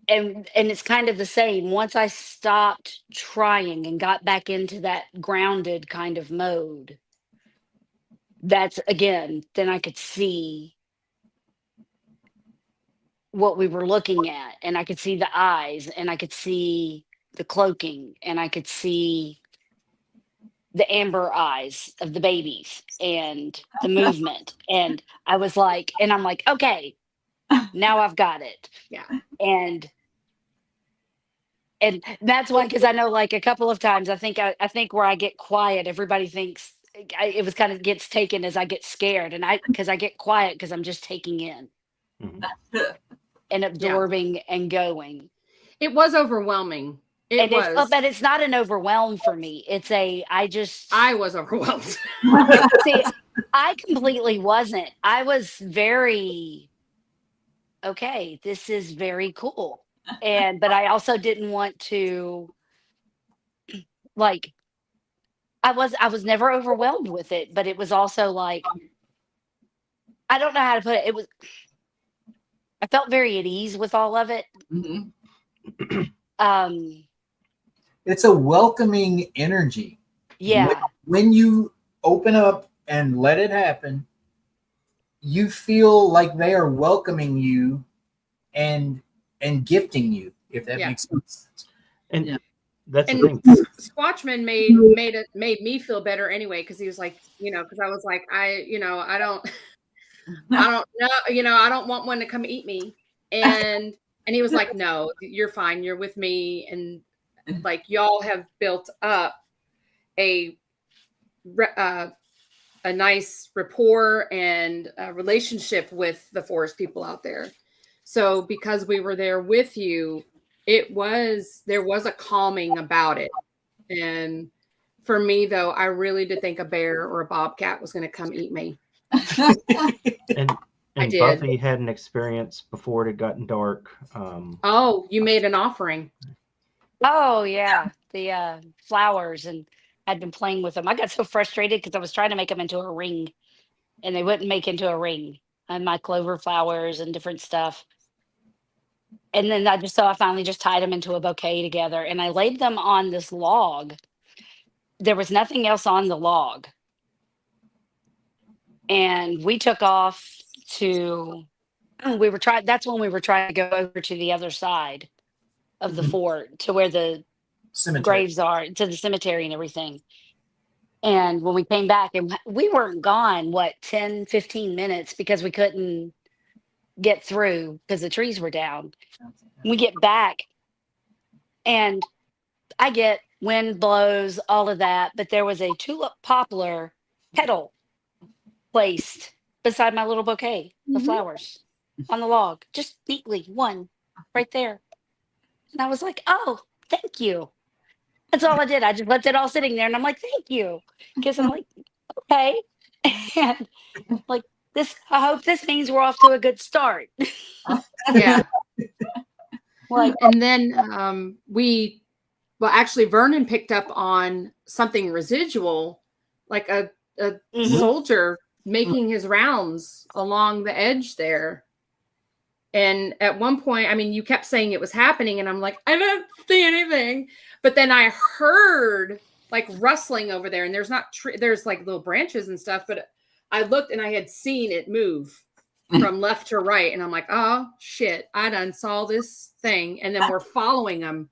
it's kind of the same. Once I stopped trying and got back into that grounded kind of mode, that's again, then I could see what we were looking at, and I could see the eyes, and I could see the cloaking, and I could see the amber eyes of the babies and the movement. And I was like, and I'm like, okay, now I've got it. Yeah. And that's why, because I know like a couple of times, I think where I get quiet, everybody thinks it was kind of gets taken as I get scared. And because I get quiet because I'm just taking in and absorbing and going. It was overwhelming. But it's not an overwhelm for me. It's I was overwhelmed. See, I completely wasn't. I was very, okay, this is very cool. But I also didn't want to, like, I was never overwhelmed with it, but it was also like, I don't know how to put it. I felt very at ease with all of it. It's a welcoming energy. Yeah. When you open up and let it happen, you feel like they are welcoming you and gifting you, if that makes sense. And that's the thing. Squatchman made me feel better anyway, because he was like, because I was like, I don't know, I don't want one to come eat me. And he was like, no, you're fine. You're with me. And like, y'all have built up a nice rapport and a relationship with the forest people out there. So because we were there with you, there was a calming about it. And for me, though, I really did think a bear or a bobcat was going to come eat me. And Buffy had an experience before it had gotten dark. Oh, you made an offering. Oh, yeah. The flowers, and I'd been playing with them. I got so frustrated because I was trying to make them into a ring, and they wouldn't make into a ring. And my clover flowers and different stuff. And then I finally just tied them into a bouquet together, and I laid them on this log. There was nothing else on the log. And we took off that's when we were trying to go over to the other side of the fort, to where the Cemetery. graves are, to the cemetery and everything. And when we came back, and we weren't gone, 10, 15 minutes, because we couldn't get through because the trees were down. We get back, and I get wind blows, all of that, but there was a tulip poplar petal placed beside my little bouquet of flowers on the log, just neatly, one right there. And I was like, oh, thank you. That's all I did. I just left it all sitting there, and I'm like, thank you. Because I'm like, okay. And like, I hope this means we're off to a good start. Yeah. And then actually Vernon picked up on something residual, like a soldier making his rounds along the edge there. And at one point, I mean, you kept saying it was happening, and I'm like, I don't see anything. But then I heard like rustling over there, and there's there's like little branches and stuff, but I looked and I had seen it move from left to right. And I'm like, oh shit, I done saw this thing. And then we're following him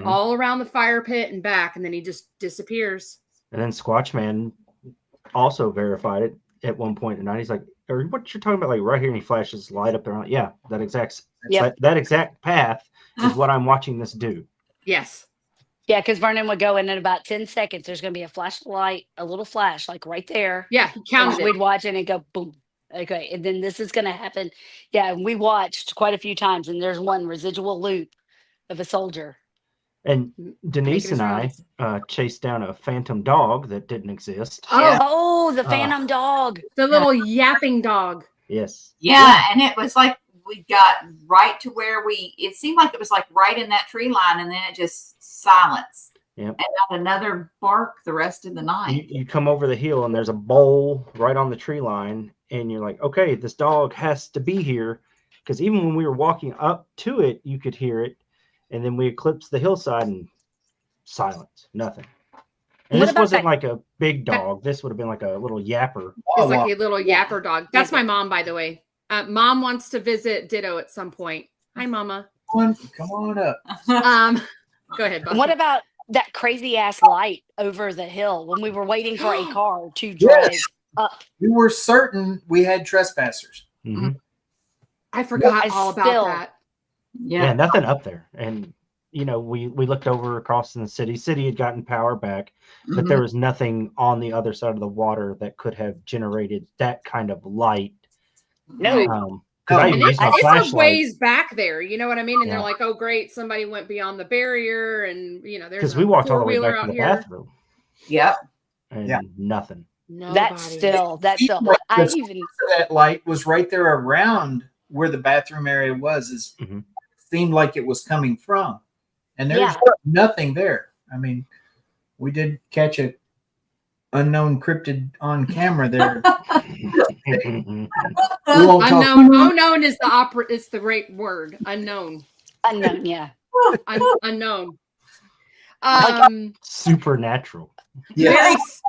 all around the fire pit and back. And then he just disappears. And then Squatchman also verified it at one point in the night. He's like, what you're talking about, like right here, and he flashes light up there. Yeah, that exact path is what I'm watching this do. Yes. Yeah, because Vernon would go in about 10 seconds. There's going to be a flash of light, a little flash, like right there. Yeah, he counted it. We'd watch it and go boom. Okay, and then this is going to happen. Yeah, we watched quite a few times, and there's one residual loop of a soldier And Denise Making and his I chased down a phantom dog that didn't exist. Oh, Oh, the phantom dog. the little yapping dog. Yes. Yeah, and it was like we got right to where it seemed like it was like right in that tree line, and then it just silence. Yep. And not another bark the rest of the night. You come over the hill and there's a bowl right on the tree line, and you're like, okay, this dog has to be here, because even when we were walking up to it, you could hear it, and then we eclipsed the hillside and silence, nothing. And What this about wasn't that- like a big dog. This would have been like a little yapper. It's like a little Yeah. yapper dog. That's my mom, by the way. Mom wants to visit Ditto at some point. Hi, Mama. Come on up. Go ahead, Bob. What about that crazy ass light over the hill when we were waiting for a car to drive Yes. up? We were certain we had trespassers. Mhm. I forgot I all about still- that. Yeah, nothing up there. And we looked over across in the city. City had gotten power back, but there was nothing on the other side of the water that could have generated that kind of light. No. Because I And even used my It's a flashlight. ways back there, you know what I mean? And Yeah. they're like, "Oh, great, somebody went beyond the barrier," and there's Because we walked all the way four-wheeler back to out the here. bathroom Yep. and Yeah. nothing. Nobody. That's still. I even. That light was right there around where the bathroom area was. Mhm. Seemed like it was coming from, and there's nothing there. I mean, we did catch a unknown cryptid on camera there. We won't talk- Unknown is it's the right word. Unknown. Unknown, yeah. Unknown. Supernatural. Yes.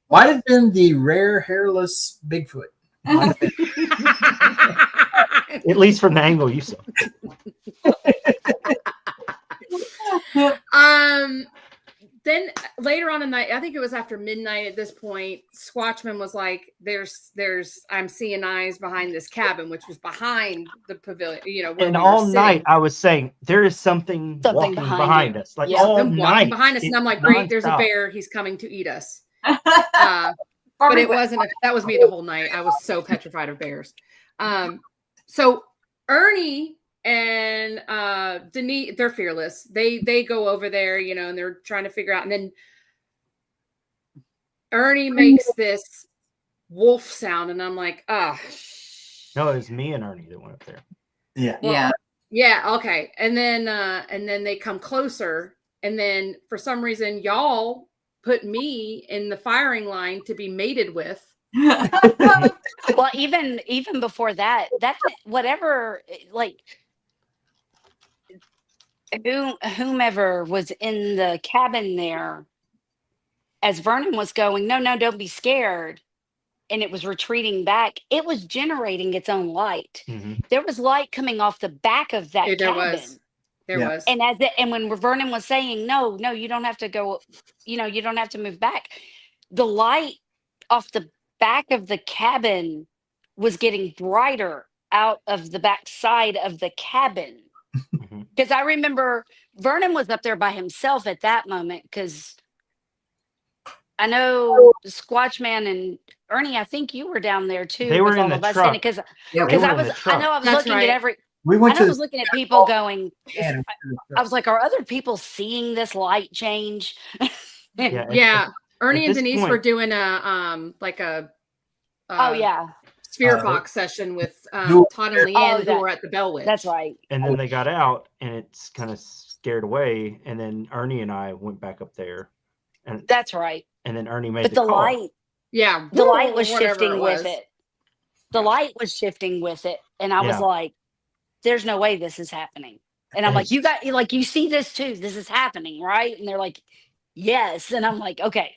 Might have been the rare hairless Bigfoot. At least from the angle you saw. Then later on in the night, I think it was after midnight at this point, Squatchman was like, I'm seeing eyes behind this cabin, which was behind the pavilion, where And we were all sitting. night I was saying, there is something walking behind you. us. Like Yeah. all Something walking night. behind us. And I'm like, great, there's a nonstop. bear. He's coming to eat us. But it wasn't. That was me the whole night. I was so petrified of bears. So Ernie and Denise, they're fearless. They go over there, and they're trying to figure out. And then Ernie makes this wolf sound, and I'm like, No, it was me and Ernie that went up there. Yeah. yeah, okay. And then they come closer, and then for some reason, y'all put me in the firing line to be mated with. Well, even before that whatever, like whomever was in the cabin there, as Vernon was going, no, don't be scared, and it was retreating back, it was generating its own light. Mhm. There was light coming off the back of that There cabin. There Yeah. was. And when Vernon was saying, no, you don't have to go, you don't have to move back, the light off the back of the cabin was getting brighter out of the back side of the cabin. Mhm. Because I remember Vernon was up there by himself at that moment, because I know Squatchman and Ernie, I think you were down there too. They were with in all the of us truck. because They were I in the was truck. looking right. at We I went know I to was looking at people going, Yeah. I was like, are other people seeing this light change? Yeah. Yeah. Ernie and this Denise were point- doing a Oh yeah, Spirit Box session with who- Todd and Oh, Leanne, who that- were at the Bell Witch. that's right. And then they got out and it's kind of scared away. And then Ernie and I went back up there. That's right. And then Ernie made But the the call. light, Yeah. the light was Whatever shifting with was. it. The light was shifting with it, and I was Yeah. like, "There's no way this is happening." And I'm like, you see this too? This is happening, right?" And they're like, "Yes." And I'm like, "Okay."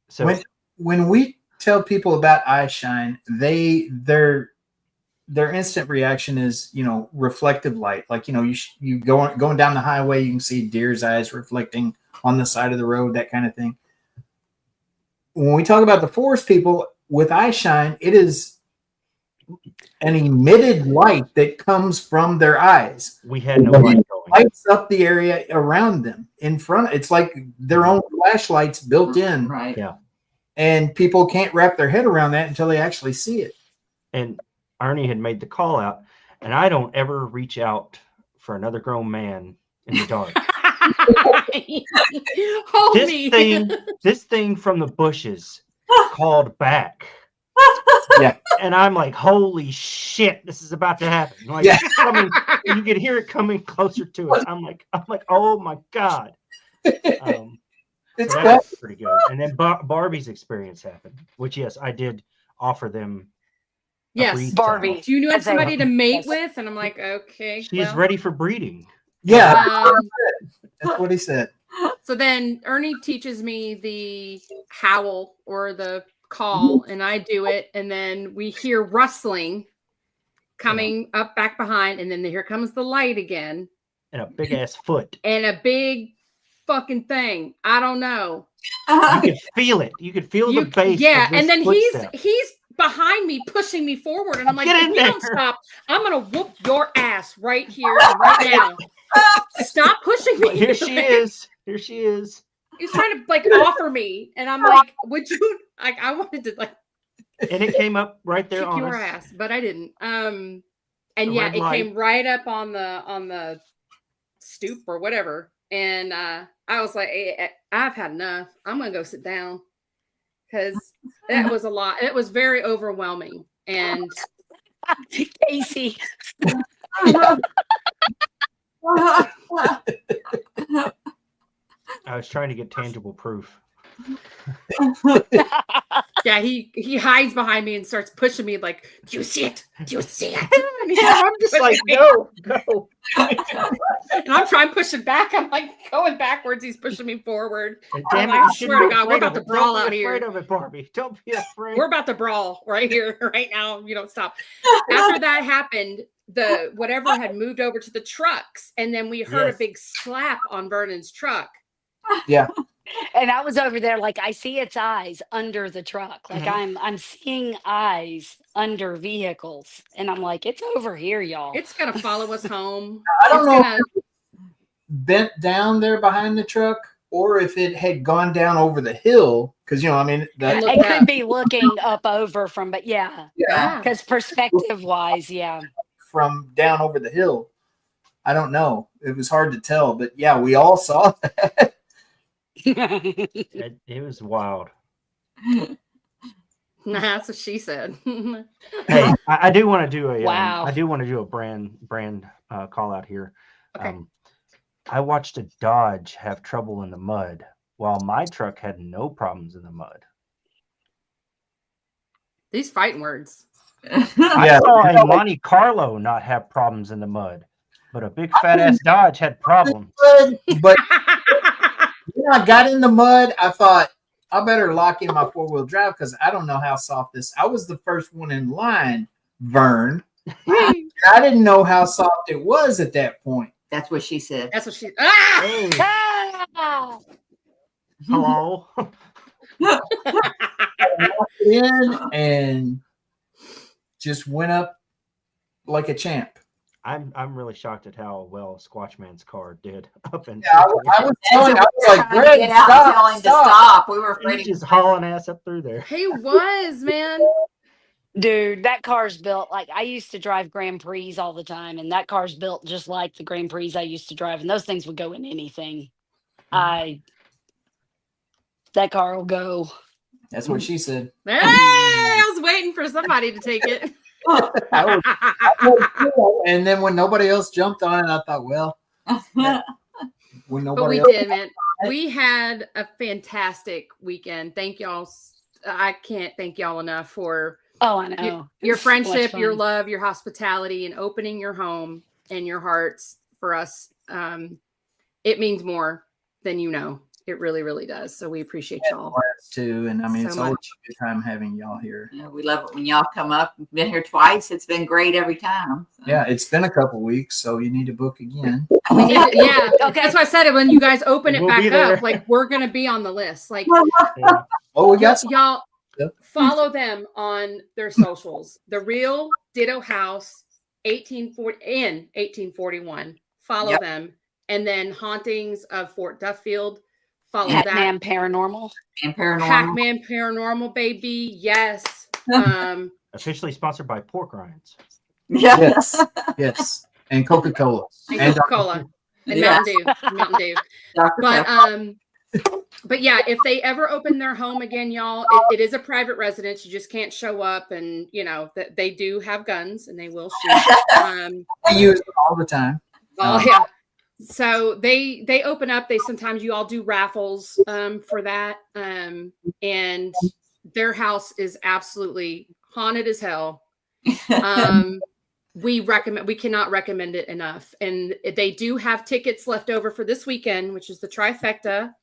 So when we tell people about eye shine, their instant reaction is reflective light. Like you going down the highway, you can see deer's eyes reflecting on the side of the road, that kind of thing. When we talk about the forest people with eye shine, it is an emitted light that comes from their eyes. we had no light going. Lights up the area around them in front. It's like their own flashlights built in. Right. Yeah. And people can't wrap their head around that until they actually see it. And Ernie had made the call out, and I don't ever reach out for another grown man in the dark. Hold This me. this thing from the bushes called back. Yeah. And I'm like, holy shit, this is about to happen. Like, Yeah. you could hear it coming closer to us. I'm like, oh my God. It's So good. that was pretty good. And then Barbie's experience happened, which, yes, I did offer them. Yes, breed Barbie. time. Do you want As a- somebody to mate yes. with? And I'm like, okay. She's ready for breeding. Yeah, that's what he said. So then Ernie teaches me the howl or the call, and I do it, and then we hear rustling coming up back behind, and then here comes the light again. And a big ass foot. And a big fucking thing. I don't know. You could feel it. You could feel the base. Yeah, of this and then footstep. he's behind me, pushing me forward, and I'm like, Get if in you don't there. stop, I'm gonna whoop your ass right here and right now. Stop pushing me. Here she is. Here she is. He's trying to like offer me, and I'm like, would you? Like, I wanted to like And it came up right there kick on your us. ass, but I didn't. And The yeah, red it light. came right up on the stoop or whatever, and I was like, I've had enough. I'm gonna go sit down because that was a lot. It was very overwhelming, and Casey. I was trying to get tangible proof. yeah, he hides behind me and starts pushing me like, do you see it? Do you see it? And he's like, I'm It's like, go. And I'm trying pushing back. I'm like going backwards. He's pushing me forward. And I'm damn like, it, I you shouldn't swear to be God, we're afraid about of to it. brawl Don't out be afraid here. of it, Barbie. Don't be afraid. We're about to brawl right here, right now. You don't stop. After that happened, the whatever had moved over to the trucks, and then we heard Yes. a big slap on Vernon's truck. Yeah. And I was over there like I see its eyes under the truck. Like I'm seeing eyes under vehicles. And I'm like, it's over here, y'all. It's gonna follow us home. I don't It's know gonna- if it bent down there behind the truck or if it had gone down over the hill. Because, you know, I mean, that, Look It up. could be looking up over from, but yeah, Yeah. because perspective wise, yeah. from down over the hill. I don't know. It was hard to tell. But yeah, we all saw that. It was wild. Nah, that's what she said. Hey, I do want to do a Wow. I do want to do a brand call out here. Okay. I watched a Dodge have trouble in the mud while my truck had no problems in the mud. These fighting words. I Yeah. saw a Monte Carlo not have problems in the mud, but a big fat ass Dodge had problems. But when I got in the mud, I thought, I better lock in my 4-wheel drive because I don't know how soft this. I was the first one in line, Vern. I didn't know how soft it was at that point. That's what she said. That's what she. Ah! Hey, Ah! hello. Locked in and just went up like a champ. I'm really shocked at how well Squatchman's car did up and Yeah, I was telling, I was like, Trying to Greg, get out and tell him stop, to stop. stop. We were afraid just hauling ass up through there. He was, man. Dude, that car's built like I used to drive Grand Prix all the time, and that car's built just like the Grand Prix I used to drive, and those things would go in anything. That car will go. That's what she said. Hey, I was waiting for somebody to take it. And then when nobody else jumped on it, I thought, well, when But nobody we else, did, man. We had a fantastic weekend. Thank y'all. I can't thank y'all enough for Oh, I know. your It's so much friendship, your fun. love, your hospitality, and opening your home and your hearts for us. It means more than you know. It really, really does. So we appreciate y'all. too. And I mean, So it's always much. a good time having y'all here. Yeah, we love it when y'all come up. We've been here twice. It's been great every time. So. Yeah, it's been a couple weeks, so you need to book again. We need to- yeah. Okay. That's why I said it when you guys open it We'll back be there. up. Like we're gonna be on the list. Like Yeah. Oh, we got some. y'all Yep. follow them on their socials. The Real Ditto House 1841. Follow Yep. them. And then Hauntings of Fort Duffield. Follow that. Pac-Man Paranormal. And paranormal. Pac-Man Paranormal, baby. Yes. Officially sponsored by Pork Rinds. Yeah. Yes, yes, and Coca-Cola. And And Coca-Cola. and Yeah. Mountain Dew. Dr. But Pepper. but yeah, if they ever open their home again, y'all, it is a private residence. You just can't show up, and that they do have guns and they will shoot. I use them all the time. Oh yeah. So they open up. Sometimes you all do raffles for that. And their house is absolutely haunted as hell. We cannot recommend it enough. And they do have tickets left over for this weekend, which is the trifecta.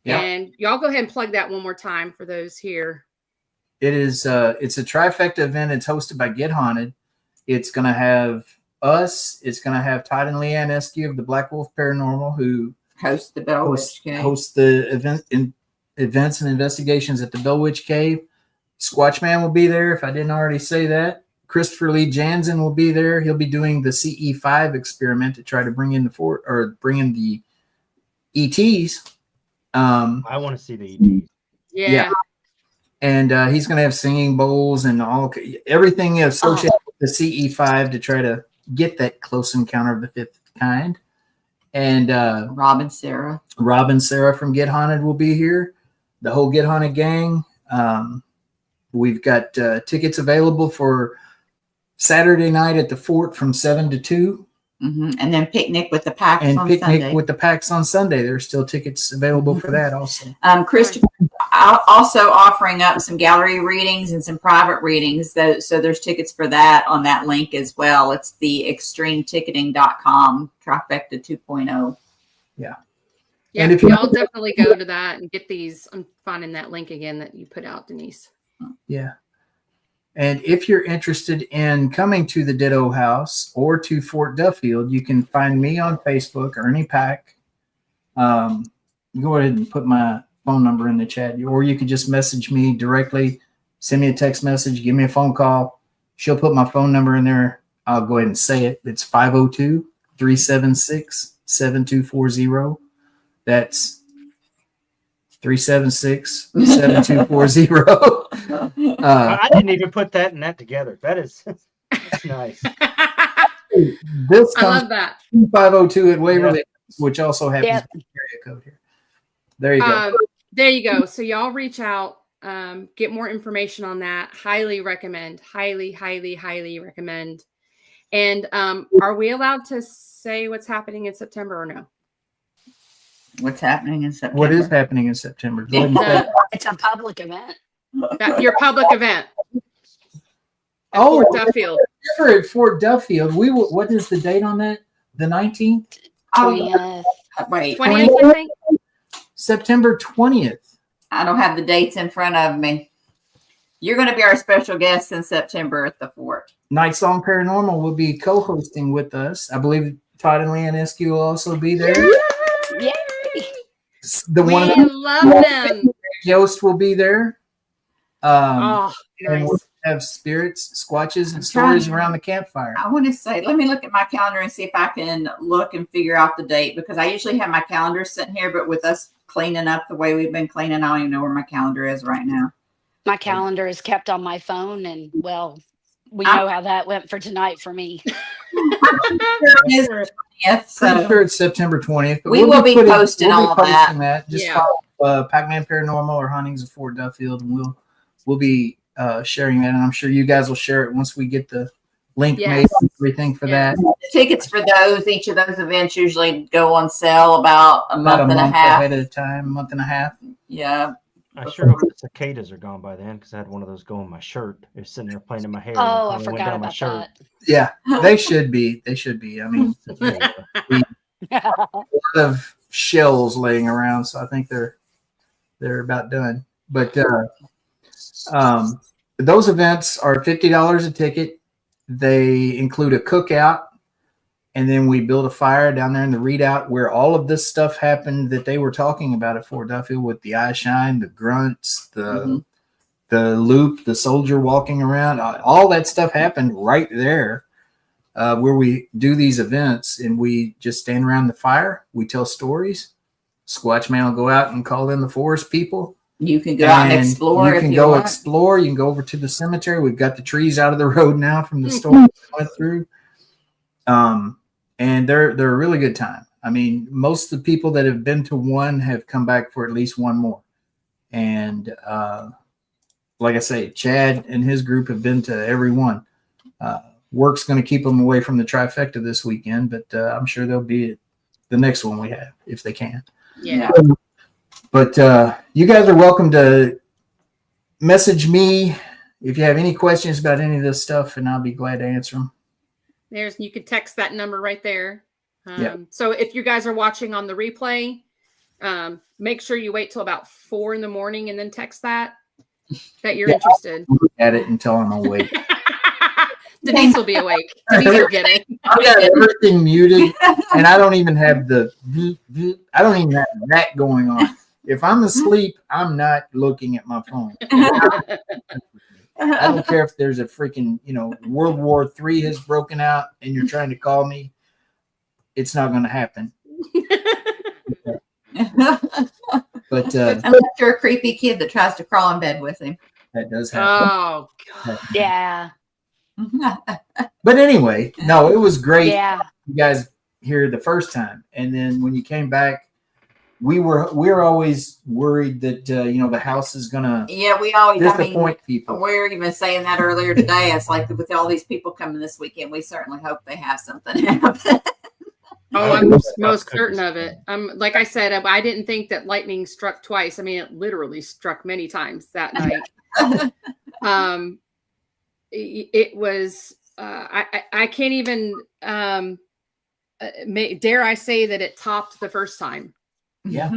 Yeah. And y'all go ahead and plug that one more time for those here. It's a trifecta event. It's hosted by Get Haunted. It's going to have us. It's going to have Todd and Leanne Eskew of the Black Wolf Paranormal, who host the Bell Witch Cave. Host the events and investigations at the Bell Witch Cave. Squatchman will be there, if I didn't already say that. Christopher Lee Jansen will be there. He'll be doing the CE5 experiment to try to bring in the ETs. I want to see the ETs. Yeah. And he's going to have singing bowls and everything associated with the CE5 to try to get that close encounter of the fifth kind. And Rob and Sarah from Get Haunted will be here. The whole Get Haunted gang. We've got tickets available for Saturday night at the Fort from 7 to 2. Mm-hmm. And then Picnic with the Packs and on Picnic Sunday. With the Packs on Sunday. There's still tickets available for that also. Christopher also offering up some gallery readings and some private readings. So there's tickets for that on that link as well. It's the extremeticketing.com trifecta 2.0. Yeah. Yeah, and if y'all definitely go to that and get these. I'm finding that link again that you put out, Denise. Yeah. And if you're interested in coming to the Ditto House or to Fort Duffield, you can find me on Facebook, Ernie Pack. Go ahead and put my phone number in the chat, or you can just message me directly, send me a text message, give me a phone call. She'll put my phone number in there. I'll go ahead and say it. It's 502-376-7240. That's 376-7240. I didn't even put that and that together. That's nice. This I comes love that. 502 at Waverly, which also happens to be the area code here. There you go. There you go. So y'all reach out, get more information on that. Highly recommend. Highly, highly, highly recommend. And are we allowed to say what's happening in September or no? What's happening in September? What is happening in September? It's a public event. Your public event. At Oh, Fort Duffield. At Fort Duffield. What is the date on that? The 19th? 20th. Wait, 20th, I think. September 20th. I don't have the dates in front of me. You're going to be our special guest in September at the Fort. NightSong Paranormal will be co-hosting with us. I believe Todd and Leanne Eskew will also be there. Yay! We love them. Yost will be there. Oh, And nice. we'll have spirits, squatches, and stories around the campfire. I want to say, let me look at my calendar and see if I can look and figure out the date, because I usually have my calendar sitting here, but with us cleaning up the way we've been cleaning, I don't even know where my calendar is right now. My calendar is kept on my phone, and well, we know how that went for tonight for me. Pretty sure it's September 20th. But we will be posting all that. Just follow Pac-Man Paranormal or Huntings of Fort Duffield, and we'll be sharing that. And I'm sure you guys will share it once we get the link made and everything for that. The tickets for each of those events usually go on sale about a month and a half ahead of time, month and a half. Yeah. I sure hope the cicadas are gone by then, because I had one of those go in my shirt. It was sitting there playing in my hair. Oh, I forgot about that. Yeah, they should be. They should be. I mean, a lot of shells laying around, so I think they're about done. But those events are $50 a ticket. They include a cookout, and then we build a fire down there in the readout where all of this stuff happened that they were talking about at Fort Duffield, with the eye shine, the grunts, the loop, the soldier walking around. All that stuff happened right there where we do these events, and we just stand around the fire. We tell stories. Squatch Man will go out and call in the forest people. You can go out and explore. You can go explore. You can go over to the cemetery. We've got the trees out of the road now from the storm we went through. And they're a really good time. I mean, most of the people that have been to one have come back for at least one more. And like I say, Chad and his group have been to every one. Work's going to keep them away from the trifecta this weekend, but I'm sure they'll be at the next one we have if they can. Yeah. But you guys are welcome to message me if you have any questions about any of this stuff, and I'll be glad to answer them. You could text that number right there. Yeah. So if you guys are watching on the replay, make sure you wait till about 4 a.m. and then text that you're interested. I'll look at it until I'm awake. Denise will be awake. Denise will get it. I got everything muted, and I don't even have I don't even have that going on. If I'm asleep, I'm not looking at my phone. I don't care if there's a freaking, World War III has broken out and you're trying to call me. It's not going to happen. But unless you're a creepy kid that tries to crawl in bed with him. that does happen. Oh, God. Yeah. But anyway, no, it was great. Yeah. You guys here the first time, and then when you came back, we're always worried that the house is gonna We always disappoint people. We were even saying that earlier today. It's like with all these people coming this weekend, we certainly hope they have something happen. Oh, I'm most certain of it. Like I said, I didn't think that lightning struck twice. I mean, it literally struck many times that night. It was. I can't even. Dare I say that it topped the first time? Yeah.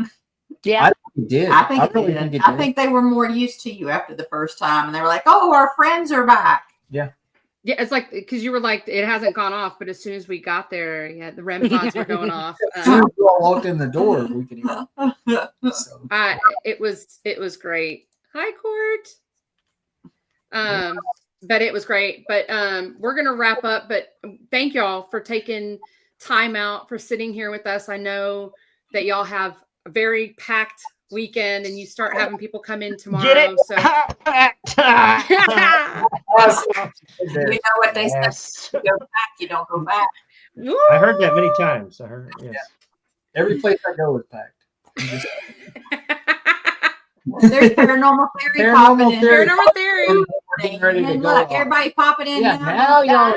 Yeah. I think it did. I think it really did. think it I did. think they were more used to you after the first time, and they were like, "Oh, our friends are back." Yeah. Yeah, it's like because you were like it hasn't gone off, but as soon as we got there, the REM pods were going off. As soon as we all walked in the door, we could hear it. So. It was great. Hi, Court. But it was great. But we're gonna wrap up. But thank y'all for taking time out for sitting here with us. I know that y'all have a very packed weekend, and you start having people come in tomorrow. Get it? So You know what they said? You go back, you don't go back. I heard that many times. I heard yes. Every place I go is packed. There's paranormal theory Paranormal popping in. theory. Paranormal theory. We're getting ready to And go. look, everybody popping in Yeah, now. now y'all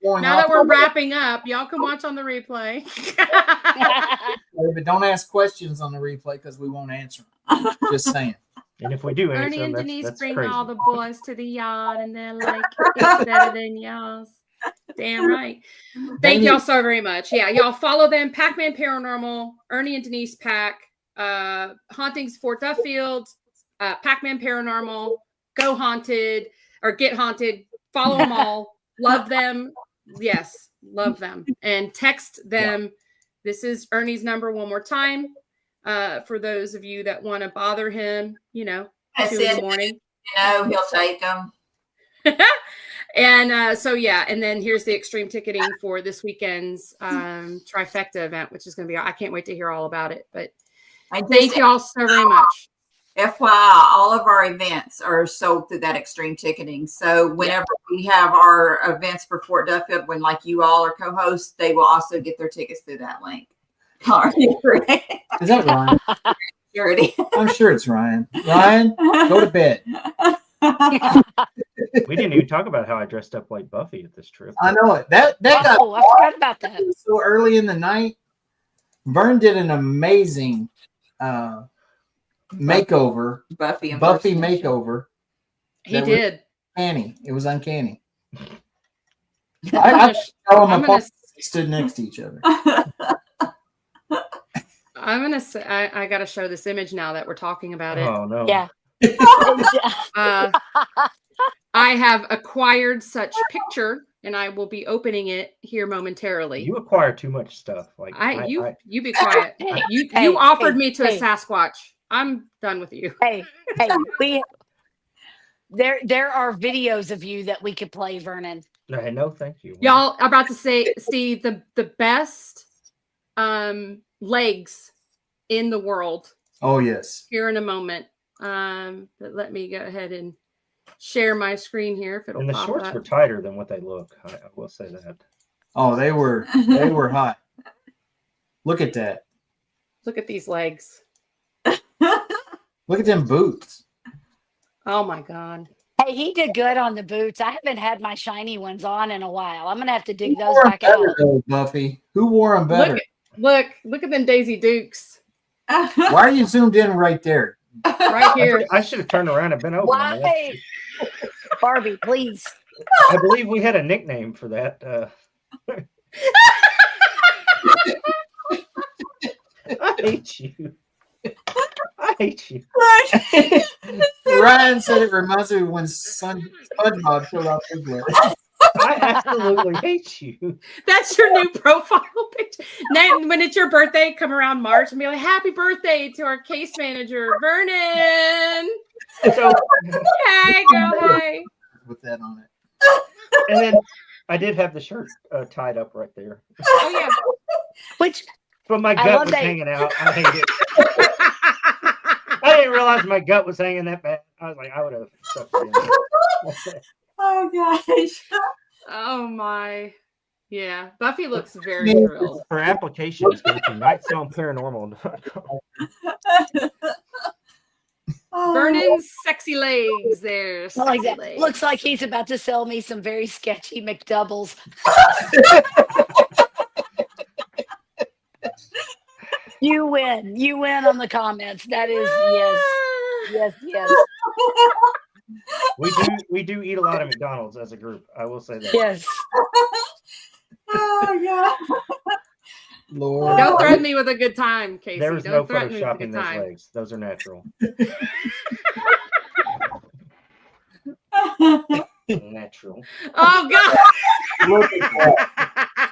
going Now off that we're the- wrapping up, y'all can watch on the replay. But don't ask questions on the replay because we won't answer them. Just saying. And if we do answer Ernie them, and that's, Denise that's bring crazy. all the boys to the yard, and they're like, it's better than y'all's. Damn right. Thank y'all so very much. Yeah, y'all follow them. Pac-Man Paranormal, Ernie and Denise Pack, Hauntings Fort Duffield, Pac-Man Paranormal, Go Haunted, or Get Haunted. Follow them all. Love them. Yes, love them. And text them. Yeah. This is Ernie's number one more time. For those of you that want to bother him, 2 in the morning. He'll take them. And and then here's the extreme ticketing for this weekend's trifecta event, which is going to be, I can't wait to hear all about it. But thank you all so very much. FYI, all of our events are sold through that extreme ticketing. So whenever we have our events for Fort Duffield, when like you all are co-hosts, they will also get their tickets through that link. Is that Ryan? I'm sure it's Ryan. Ryan, go to bed. We didn't even talk about how I dressed up like Buffy at this trip. I know it. That got I forgot about that. so early in the night. Vern did an amazing makeover. Buffy makeover. He did. Uncanny. It was uncanny. I stood next to each other. I'm gonna say I gotta show this image now that we're talking about it. Oh no. Yeah. I have acquired such picture, and I will be opening it here momentarily. You acquire too much stuff. Like you be quiet. You offered me to a Sasquatch. I'm done with you. Hey, there are videos of you that we could play, Vernon. No, thank you. Y'all are about to see the best legs in the world. Oh yes. Here in a moment. But let me go ahead and share my screen here. If it'll and the pop shorts up. were tighter than what they look. I will say that. Oh, they were hot. Look at that. Look at these legs. Look at them boots. Oh my God. Hey, he did good on the boots. I haven't had my shiny ones on in a while. I'm gonna have to dig those Who wore 'em back out. better, though, Buffy? Who wore them better? Look at them Daisy Dukes Why are you zoomed in right there? right here. I should have turned around and been over. Why? Barbie, please. I believe we had a nickname for that. I hate you. I hate you. Ryan said it reminds me of when SpongeBob showed off his leg. I absolutely hate you. That's your new profile picture. Now, when it's your birthday, come around March and be like, "Happy birthday to our case manager, Vernon." So, Hey, girl, hey. With that on it. and then I did have the shirt tied up right there. Oh yeah. Which But my I gut love was that- hanging out. I hate it. I didn't realize my gut was hanging that bad. I was like, I would have stuck it in. Oh gosh. Oh my. Yeah. Buffy looks very thrilled. For applications, go to NightSong Paranormal. Vernon's sexy legs there. I like Sexy that. legs. Looks like he's about to sell me some very sketchy McDoubles. You win. You win on the comments. That is yes. We do eat a lot of McDonald's as a group. I will say that. Yes. Oh god. Lord. Don't threaten me with a good time, Casey. There was Don't no threaten me with a photoshopping good those time. legs. Those are natural. Natural. Oh God. Look at that.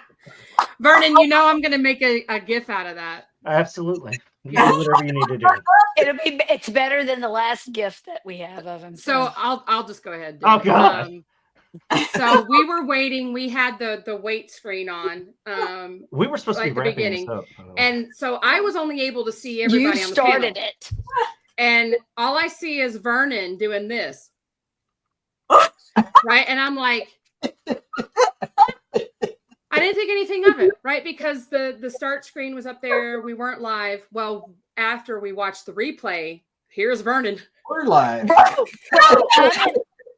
Vernon, you know I'm gonna make a gif out of that. Absolutely. You do whatever you need to do. It's better than the last gift that we have of him. So I'll just go ahead. And do Oh, it. God. So we were waiting. We had the wait screen on. We were supposed to be At the wrapping beginning. this up. by the way. And so I was only able to see you everybody on the started panel. it. And all I see is Vernon doing this. Right. And I'm like, I didn't think anything of it, right? Because the start screen was up there. We weren't live. Well, after we watched the replay, here's Vernon. We're live.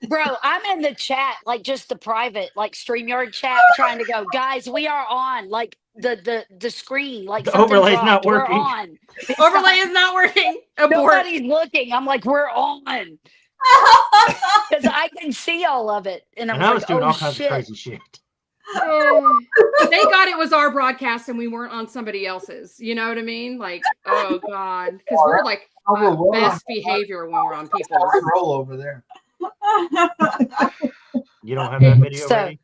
Bro, I'm in the chat, like just the private, like StreamYard chat, trying to go, guys, we are on. Like the screen, like The something overlay's dropped. not We're working. on. Overlay is not working. Abort. Nobody's looking. I'm like, we're on. Because I can see all of it. And And I I was was like, doing oh all kinds shit. of crazy shit. Thank God it was our broadcast and we weren't on somebody else's. You know what I mean? Like, oh God, because we're like best behavior when we're on people's. Roll over there. You don't have that video So- ready?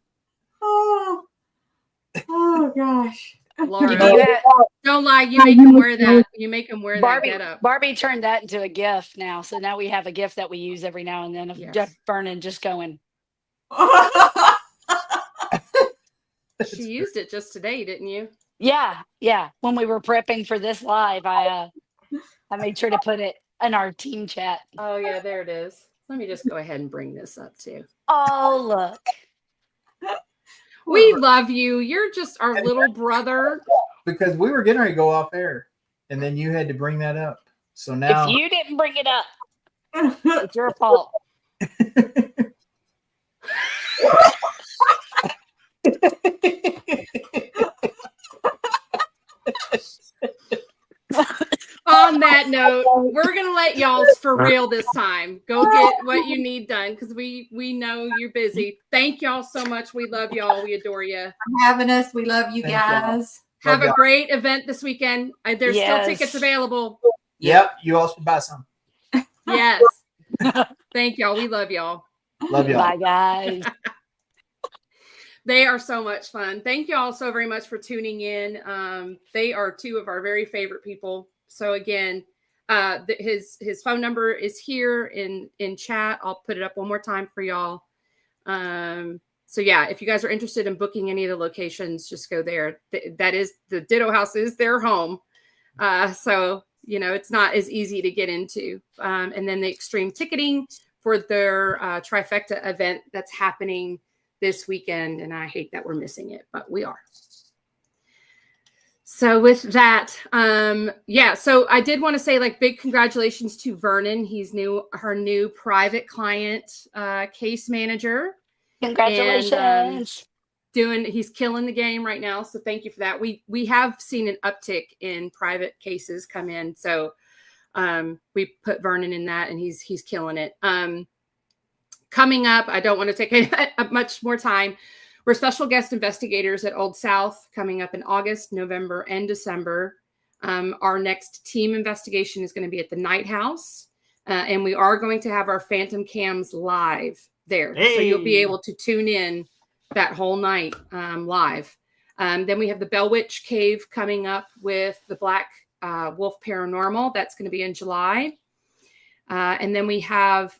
Oh gosh. Laura, You have- don't lie. You make him wear that. You make him wear Barbie, that getup. Barbie turned that into a GIF now. So now we have a GIF that we use every now and then of Yes. Jeff Vernon just going, She used it just today, didn't you? yeah. When we were prepping for this live, I made sure to put it in our team chat. Oh yeah, there it is. Let me just go ahead and bring this up too. Oh, look. We love you. You're just our little brother. Because we were getting ready to go off air, and then you had to bring that up. So now If you didn't bring it up, it's your fault. On that note, we're gonna let y'all's for real this time. Go get what you need done because we know you're busy. Thank y'all so much. We love y'all. We adore you. For having us. We love you Thank y'all. guys. Have Love a y'all. great event this weekend. There's Yes. still tickets available. Yep, you all should buy some. Yes. Thank y'all. We love y'all. Love y'all. Bye, guys. They are so much fun. Thank you all so very much for tuning in. They are two of our very favorite people. So again, his phone number is here in chat. I'll put it up one more time for y'all. So yeah, if you guys are interested in booking any of the locations, just go there. That is the Ditto House is their home. So you know it's not as easy to get into. And then the extreme ticketing for their trifecta event that's happening this weekend, and I hate that we're missing it, but we are. So with that, yeah, so I did want to say like big congratulations to Vernon. He's her new private client case manager. Congratulations. And he's killing the game right now. So thank you for that. We have seen an uptick in private cases come in. So we put Vernon in that and he's killing it. Coming up, I don't want to take up much more time. We're special guest investigators at Old South coming up in August, November, and December. Our next team investigation is going to be at the Night House. And we are going to have our Phantom Cams live there. Hey. So you'll be able to tune in that whole night live. Then we have the Bell Witch Cave coming up with the Black Wolf Paranormal. That's going to be in July. And then we have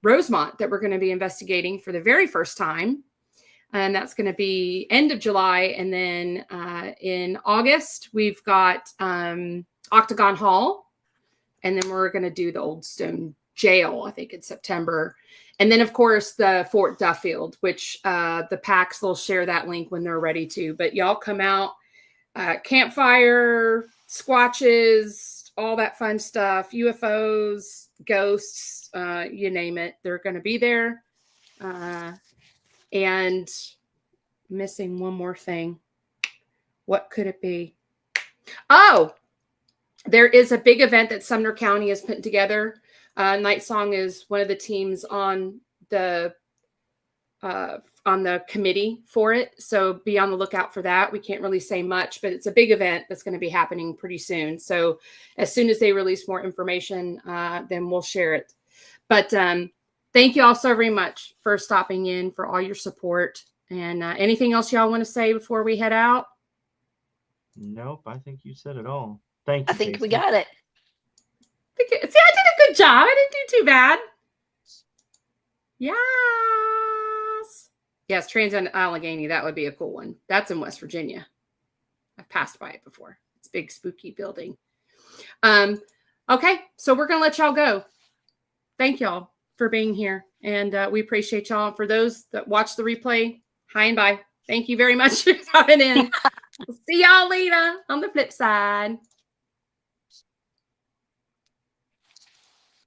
Rosemont that we're going to be investigating for the very first time. And that's going to be end of July. And then in August, we've got Octagon Hall. And then we're going to do the Old Stone Jail, I think, in September. And then, of course, the Fort Duffield, which the PAX will share that link when they're ready to. But y'all come out, campfire, squatches, all that fun stuff, UFOs, ghosts, you name it. They're going to be there. And missing one more thing. What could it be? Oh, there is a big event that Sumner County is putting together. NightSong is one of the teams on the committee for it. So be on the lookout for that. We can't really say much, but it's a big event that's going to be happening pretty soon. So as soon as they release more information, then we'll share it. But thank you all so very much for stopping in, for all your support. And anything else y'all want to say before we head out? Nope, I think you said it all. Thank you. I think we Casey. got it. See, I did a good job. I didn't do too bad. Yes. Yes, Trans Allegheny. That would be a cool one. That's in West Virginia. I've passed by it before. It's a big, spooky building. Okay, so we're going to let y'all go. Thank y'all for being here. And we appreciate y'all. For those that watch the replay, hi and bye. Thank you very much for coming in. We'll see y'all later on the flip side.